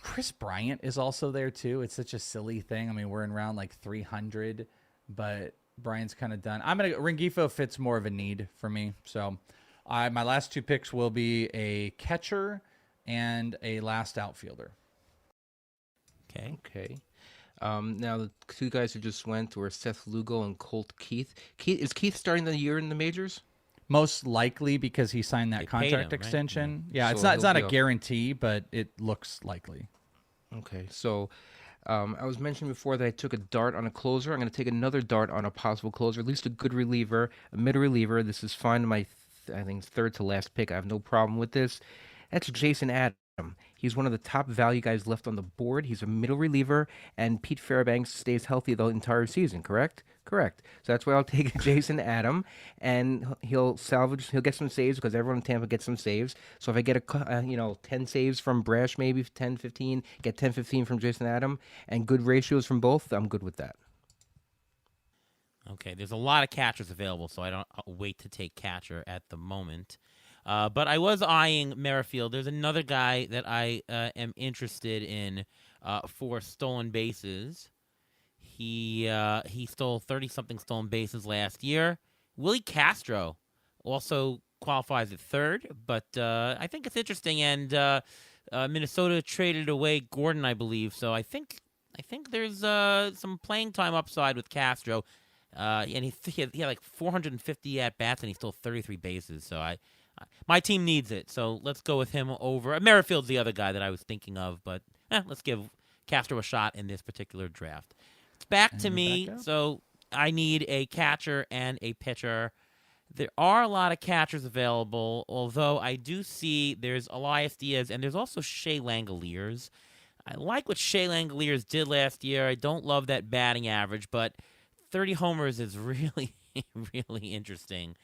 Chris Bryant is also there too. It's such a silly thing. I mean, we're in round like 300, but Bryant's kind of done. Rengifo fits more of a need for me. So my last 2 picks will be a catcher and a last outfielder. Okay. Now the 2 guys who just went were Seth Lugo and Colt Keith. Is Keith starting the year in the majors? Most likely because he signed that contract him, extension. Right? Yeah, So it's not a he'll be guarantee, but it looks likely. Okay, so I was mentioning before that I took a dart on a closer. I'm going to take another dart on a possible closer, at least a good reliever, a mid reliever. This is fine. I think, third to last pick. I have no problem with this. That's Jason Adam. He's one of the top value guys left on the board. He's a middle reliever, and Pete Fairbanks stays healthy the entire season, correct? Correct. So that's why I'll take Jason Adam, and he'll get some saves because everyone in Tampa gets some saves. So if I get 10 saves from Brash, maybe 10, 15, get 10, 15 from Jason Adam, and good ratios from both, I'm good with that. Okay, there's a lot of catchers available, so I'll wait to take catcher at the moment. But I was eyeing Merrifield. There's another guy that I am interested in for stolen bases. He stole 30-something stolen bases last year. Willie Castro also qualifies at third, but I think it's interesting. And Minnesota traded away Gordon, I believe. So I think there's some playing time upside with Castro. And he had like 450 at bats, and he stole 33 bases. So my team needs it, so let's go with him over. Merrifield's the other guy that I was thinking of, but let's give Castro a shot in this particular draft. It's back to me, so I need a catcher and a pitcher. There are a lot of catchers available, although I do see there's Elias Diaz, and there's also Shea Langoliers. I like what Shea Langoliers did last year. I don't love that batting average, but 30 homers is really, really interesting.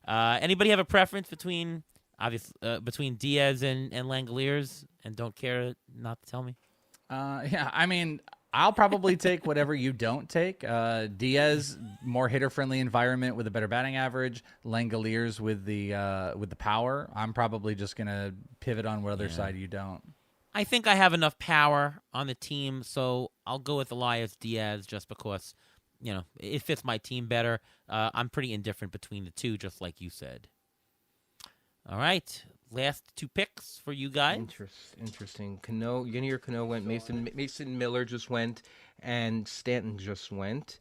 Anybody have a preference between Diaz and Langoliers, and don't care not to tell me? Yeah, I mean, I'll probably take whatever you don't take. Diaz, more hitter-friendly environment with a better batting average. Langoliers with the power. I'm probably just gonna pivot on what other side you don't. I think I have enough power on the team, so I'll go with Elias Diaz just because it fits my team better. I'm pretty indifferent between the two, just like you said. All right, last 2 picks for you guys. Interesting. Yunior Cano went. Mason Miller just went, and Stanton just went.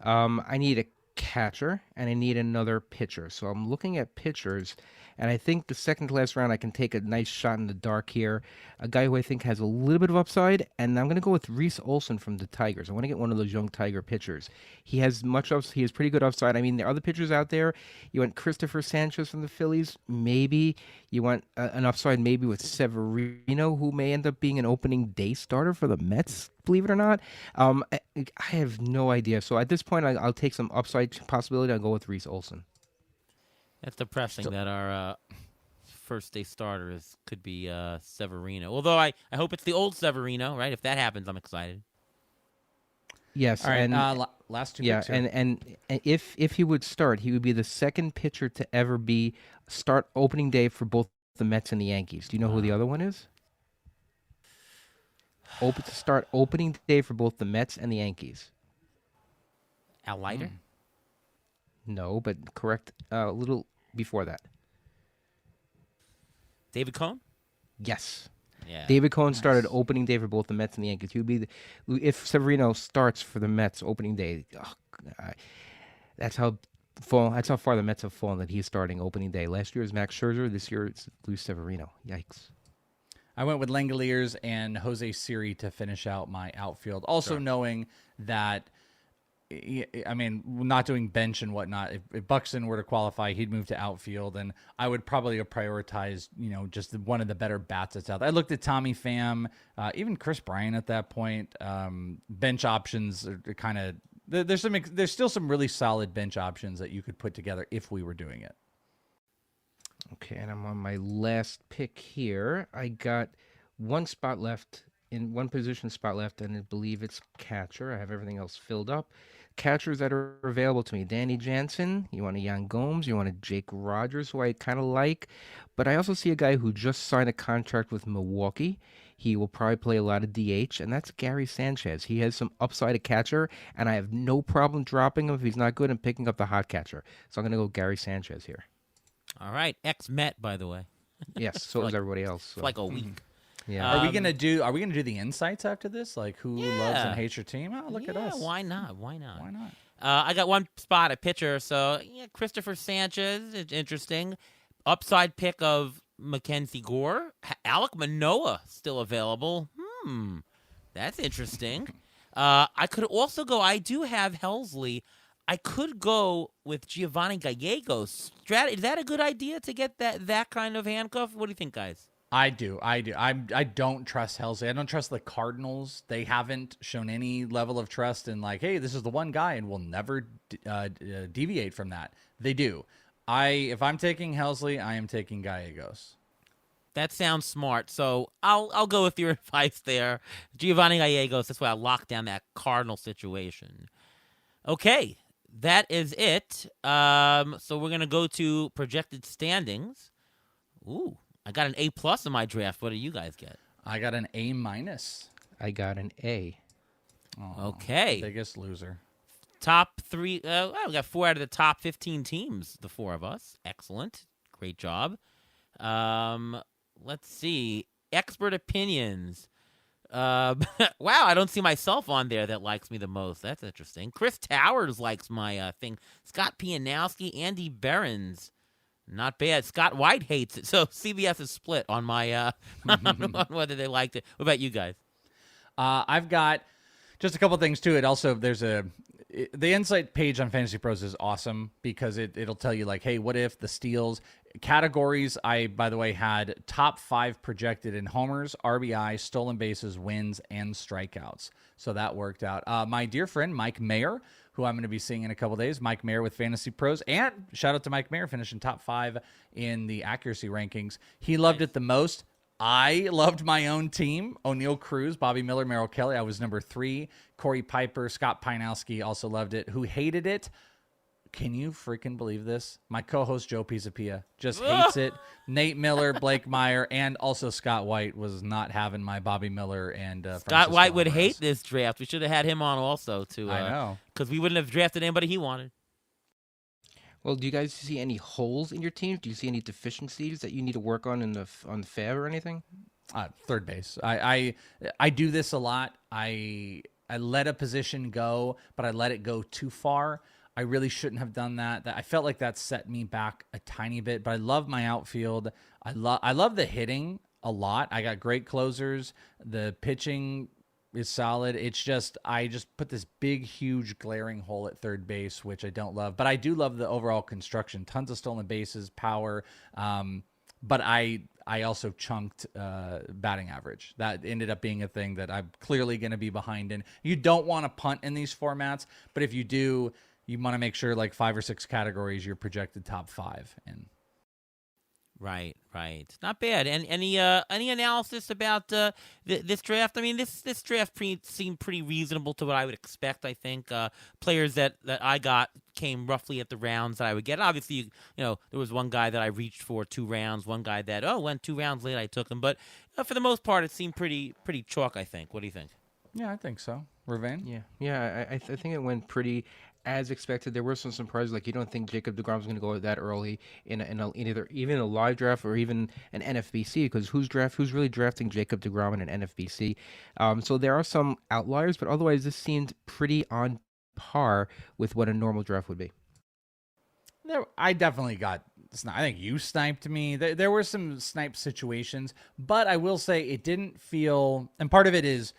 I need a catcher, and I need another pitcher. So I'm looking at pitchers, and I think the second to last round I can take a nice shot in the dark here. A guy who I think has a little bit of upside, and I'm going to go with Reese Olson from the Tigers. I want to get one of those young Tiger pitchers. He has pretty good upside. I mean, there are other pitchers out there. You want Christopher Sanchez from the Phillies, maybe. You want an upside maybe with Severino, who may end up being an opening day starter for the Mets, believe it or not. I have no idea. So at this point, I'll take some upside possibility. I'll go with Reese Olson. That's depressing that our first day starter could be Severino. Although I hope it's the old Severino, right? If that happens, I'm excited. Yes. All right, and last 2 picks here. and if he would start, he would be the second pitcher to ever start opening day for both the Mets and the Yankees. Do you know who the other one is? To start opening day for both the Mets and the Yankees. Al Leiter? No, but correct a little before that. David Cohn? Yes. Yeah. David Cohn started opening day for both the Mets and the Yankees. He would be if Severino starts for the Mets opening day. That's how far the Mets have fallen that he's starting opening day. Last year was Max Scherzer. This year it's Luis Severino. Yikes. I went with Langoliers and Jose Siri to finish out my outfield. Also knowing that, I mean, not doing bench and whatnot. If Buxton were to qualify, he'd move to outfield, and I would probably have prioritized, just one of the better bats that's out there. I looked at Tommy Pham, even Chris Bryant at that point. Bench options are kind of there's still some really solid bench options that you could put together if we were doing it. Okay, and I'm on my last pick here. I got one position spot left, and I believe it's catcher. I have everything else filled up. Catchers that are available to me: Danny Jansen. You want a Yan Gomes. You want a Jake Rogers, who I kind of like. But I also see a guy who just signed a contract with Milwaukee. He will probably play a lot of DH, and that's Gary Sanchez. He has some upside at catcher, and I have no problem dropping him if he's not good and picking up the hot catcher. So I'm going to go Gary Sanchez here. All right, ex-Met, by the way. Yes, so is everybody else. So. For like a week. Yeah. Are we gonna do the insights after this? Like who loves and hates your team? Oh, look at us. Why not? Why not? Why not? I got one spot at pitcher, so Christopher Sanchez, it's interesting. Upside pick of Mackenzie Gore. Alec Manoah still available. That's interesting. I could also go, I do have Helsley. I could go with Giovanni Gallegos. Is that a good idea to get that kind of handcuff? What do you think, guys? I do. I don't trust Helsley. I don't trust the Cardinals. They haven't shown any level of trust in like, hey, this is the one guy and we'll never deviate from that. They do. If I'm taking Helsley, I am taking Gallegos. That sounds smart. So I'll go with your advice there. Giovanni Gallegos, that's why I locked down that Cardinal situation. Okay, that is it. So we're going to go to projected standings. Ooh. I got an A+ in my draft. What do you guys get? I got an A-. I got an A. Oh, okay. Biggest loser. Top 3. We got 4 out of the top 15 teams, the 4 of us. Excellent. Great job. Let's see. Expert opinions. Wow, I don't see myself on there that likes me the most. That's interesting. Chris Towers likes my thing. Scott Pianowski, Andy Behrens. Not bad. Scott White hates it. So CBS is split on my on whether they liked it. What about you guys? I've got just a couple things to it. Also, the insight page on Fantasy Pros is awesome because it'll tell you like, hey, what if the steals categories? I, by the way, had top 5 projected in homers, RBI, stolen bases, wins, and strikeouts. So that worked out. My dear friend Mike Mayer, who I'm going to be seeing in a couple days, Mike Mayer with Fantasy Pros, and shout out to Mike Mayer finishing top 5 in the accuracy rankings. He loved it the most. I loved my own team. O'Neal Cruz, Bobby Miller, Merrill Kelly. I was number 3. Corey Piper, Scott Pianowski also loved it. Who hated it? Can you freaking believe this? My co-host Joe Pisapia just hates it. Nate Miller, Blake Meyer, and also Scott White was not having my Bobby Miller and Scott White would hate this draft. We should have had him on also too. I know, because we wouldn't have drafted anybody he wanted. Well, do you guys see any holes in your team? Do you see any deficiencies that you need to work on the fab or anything? Third base. I do this a lot. I let a position go, but I let it go too far. I really shouldn't have done that. I felt like that set me back a tiny bit, but I love my outfield. I love the hitting a lot. I got great closers. The pitching is solid. It's just I just put this big, huge, glaring hole at third base, which I don't love. But I do love the overall construction. Tons of stolen bases, power. But I also chunked batting average. That ended up being a thing that I'm clearly going to be behind in. You don't want to punt in these formats, but if you do, you want to make sure like 5 or 6 categories you're projected top 5 in. Right. Not bad. And any analysis about this draft? I mean, this draft seemed pretty reasonable to what I would expect. I think players that I got came roughly at the rounds that I would get. Obviously, there was one guy that I reached for 2 rounds, one guy that went 2 rounds late. I took him, but for the most part, it seemed pretty chalk. I think. What do you think? Yeah, I think so. Ravane? Yeah. I think it went pretty as expected. There were some surprises, like you don't think Jacob deGrom was going to go that early in either even a live draft or even an NFBC, because who's really drafting Jacob deGrom in an NFBC? So there are some outliers, but otherwise this seemed pretty on par with what a normal draft would be. I definitely got. I think you sniped me. There were some snipe situations, but I will say it didn't feel. And part of it is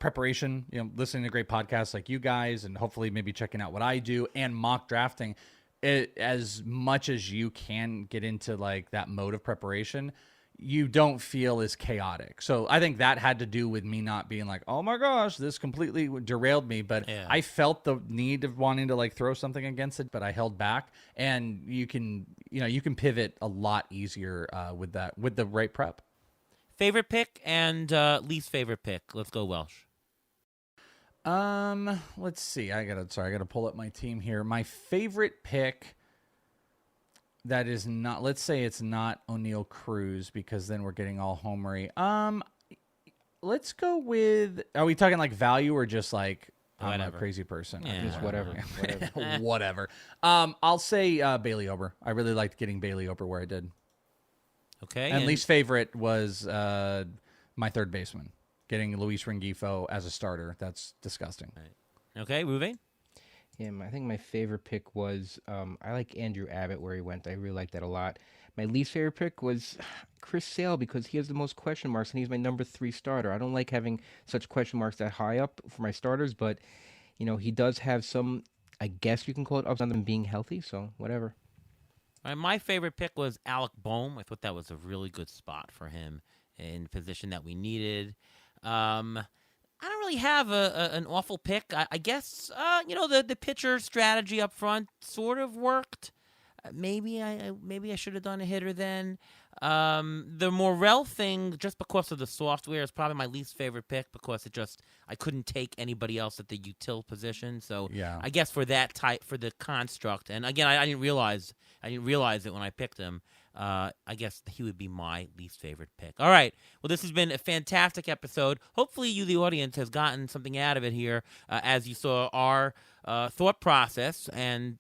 preparation, listening to great podcasts like you guys, and hopefully maybe checking out what I do and mock drafting. As much as you can get into like that mode of preparation, you don't feel as chaotic. So I think that had to do with me not being like, oh my gosh, this completely derailed me. But yeah. I felt the need of wanting to like throw something against it, but I held back. And you can pivot a lot easier with the right prep. Favorite pick and least favorite pick. Let's go Welsh. Let's see. I gotta pull up my team here. My favorite pick that is not, let's say it's not O'Neal Cruz, because then we're getting all homery. Let's go with. Are we talking like value or just like I'm Whatever. a crazy person? Yeah. Just whatever. Whatever. I'll say Bailey Ober. I really liked getting Bailey Ober where I did. Okay. And least favorite was my third baseman. Getting Luis Rengifo as a starter. That's disgusting. Okay, Ruvain? Yeah, I think my favorite pick was I like Andrew Abbott where he went. I really like that a lot. My least favorite pick was Chris Sale because he has the most question marks and he's my number 3 starter. I don't like having such question marks that high up for my starters, but he does have some, I guess you can call it ups on them being healthy, so whatever. All right, my favorite pick was Alec Boehm. I thought that was a really good spot for him in the position that we needed. I don't really have an awful pick. I guess the pitcher strategy up front sort of worked. Maybe I should have done a hitter then. The Morel thing, just because of the software, is probably my least favorite pick because I couldn't take anybody else at the util position. So Yeah. I guess for that type, for the construct, and again, I didn't realize it when I picked him. I guess he would be my least favorite pick. All right. Well, this has been a fantastic episode. Hopefully you, the audience, has gotten something out of it here as you saw our thought process and,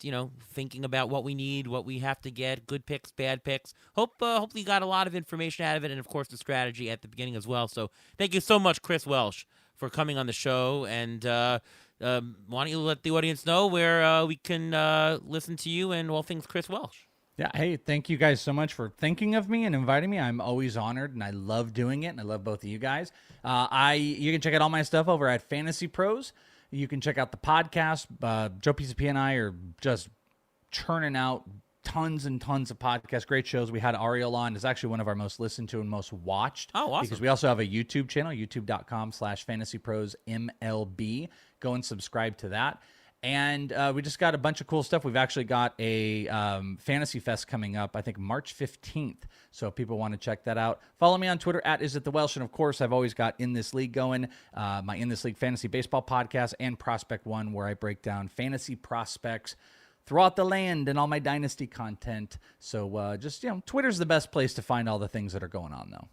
thinking about what we need, what we have to get, good picks, bad picks. Hopefully you got a lot of information out of it and, of course, the strategy at the beginning as well. So thank you so much, Chris Welsh, for coming on the show. And why don't you let the audience know where we can listen to you and all things Chris Welsh? Yeah. Hey, thank you guys so much for thinking of me and inviting me. I'm always honored, and I love doing it, and I love both of you guys. You can check out all my stuff over at Fantasy Pros. You can check out the podcast. Joe PCP and I are just churning out tons and tons of podcasts, great shows. We had Ariel on. It's actually one of our most listened to and most watched. Oh, awesome. Because we also have a YouTube channel, youtube.com/fantasyprosmlb. Go and subscribe to that. And we just got a bunch of cool stuff. We've actually got a Fantasy Fest coming up, I think March 15th. So if people want to check that out, follow me on Twitter at @IsItTheWelsh. And of course, I've always got In This League going, my In This League Fantasy Baseball podcast, and Prospect One, where I break down fantasy prospects throughout the land and all my dynasty content. So Twitter's the best place to find all the things that are going on, though.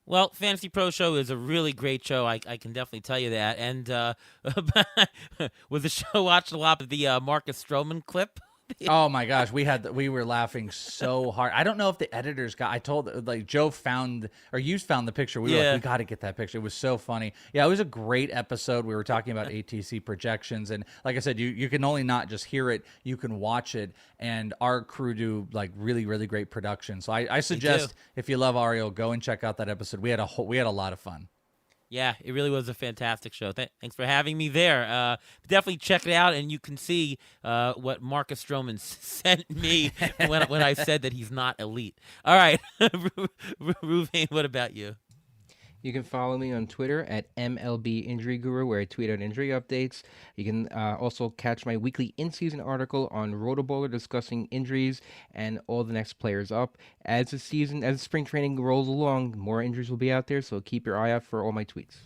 Well, Fantasy Pro Show is a really great show. I can definitely tell you that. And was the show watched a lot of the Marcus Stroman clip? Oh my gosh, we were laughing so hard. I don't know if the editors got. I told Joe found the picture. We were like, we got to get that picture. It was so funny. Yeah, it was a great episode. We were talking about ATC projections, and like I said, you can only not just hear it, you can watch it. And our crew do really really great production. So I suggest if you love Ariel, go and check out that episode. We had a lot of fun. Yeah, it really was a fantastic show. Thanks for having me there. Definitely check it out, and you can see what Marcus Stroman sent me when I said that he's not elite. All right, Ruvain, what about you? You can follow me on Twitter at MLB Injury Guru, where I tweet out injury updates. You can also catch my weekly in-season article on Rotoballer discussing injuries and all the next players up. As spring training rolls along, more injuries will be out there, so keep your eye out for all my tweets.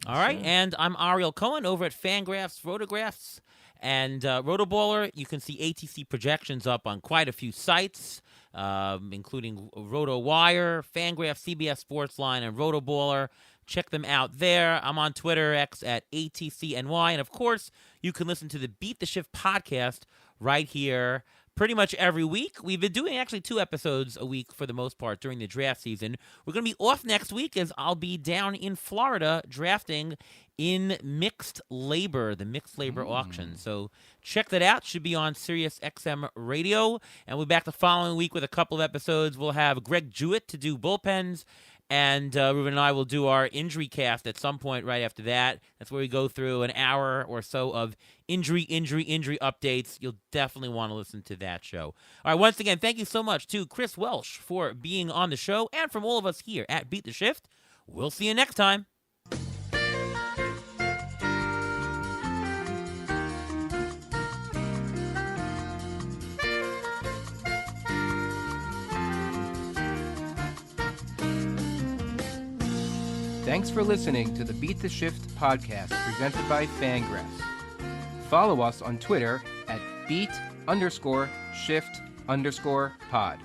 All right, and I'm Ariel Cohen over at Fangraphs, Rotographs, and Rotoballer. You can see ATC projections up on quite a few sites, including RotoWire, Fangraphs, CBS Sportsline, and Rotoballer. Check them out there. I'm on Twitter, X at ATCNY. And, of course, you can listen to the Beat the Shift podcast right here pretty much every week. We've been doing actually 2 episodes a week for the most part during the draft season. We're going to be off next week as I'll be down in Florida drafting in mixed labor, the mixed labor auction. So check that out. Should be on Sirius XM Radio. And we'll be back the following week with a couple of episodes. We'll have Greg Jewett to do bullpens. And Ruben and I will do our injury cast at some point right after that. That's where we go through an hour or so of injury updates. You'll definitely want to listen to that show. All right, once again, thank you so much to Chris Welsh for being on the show, and from all of us here at Beat the Shift. We'll see you next time. Thanks for listening to the Beat the Shift podcast presented by Fangraphs. Follow us on Twitter at beat_shift_pod.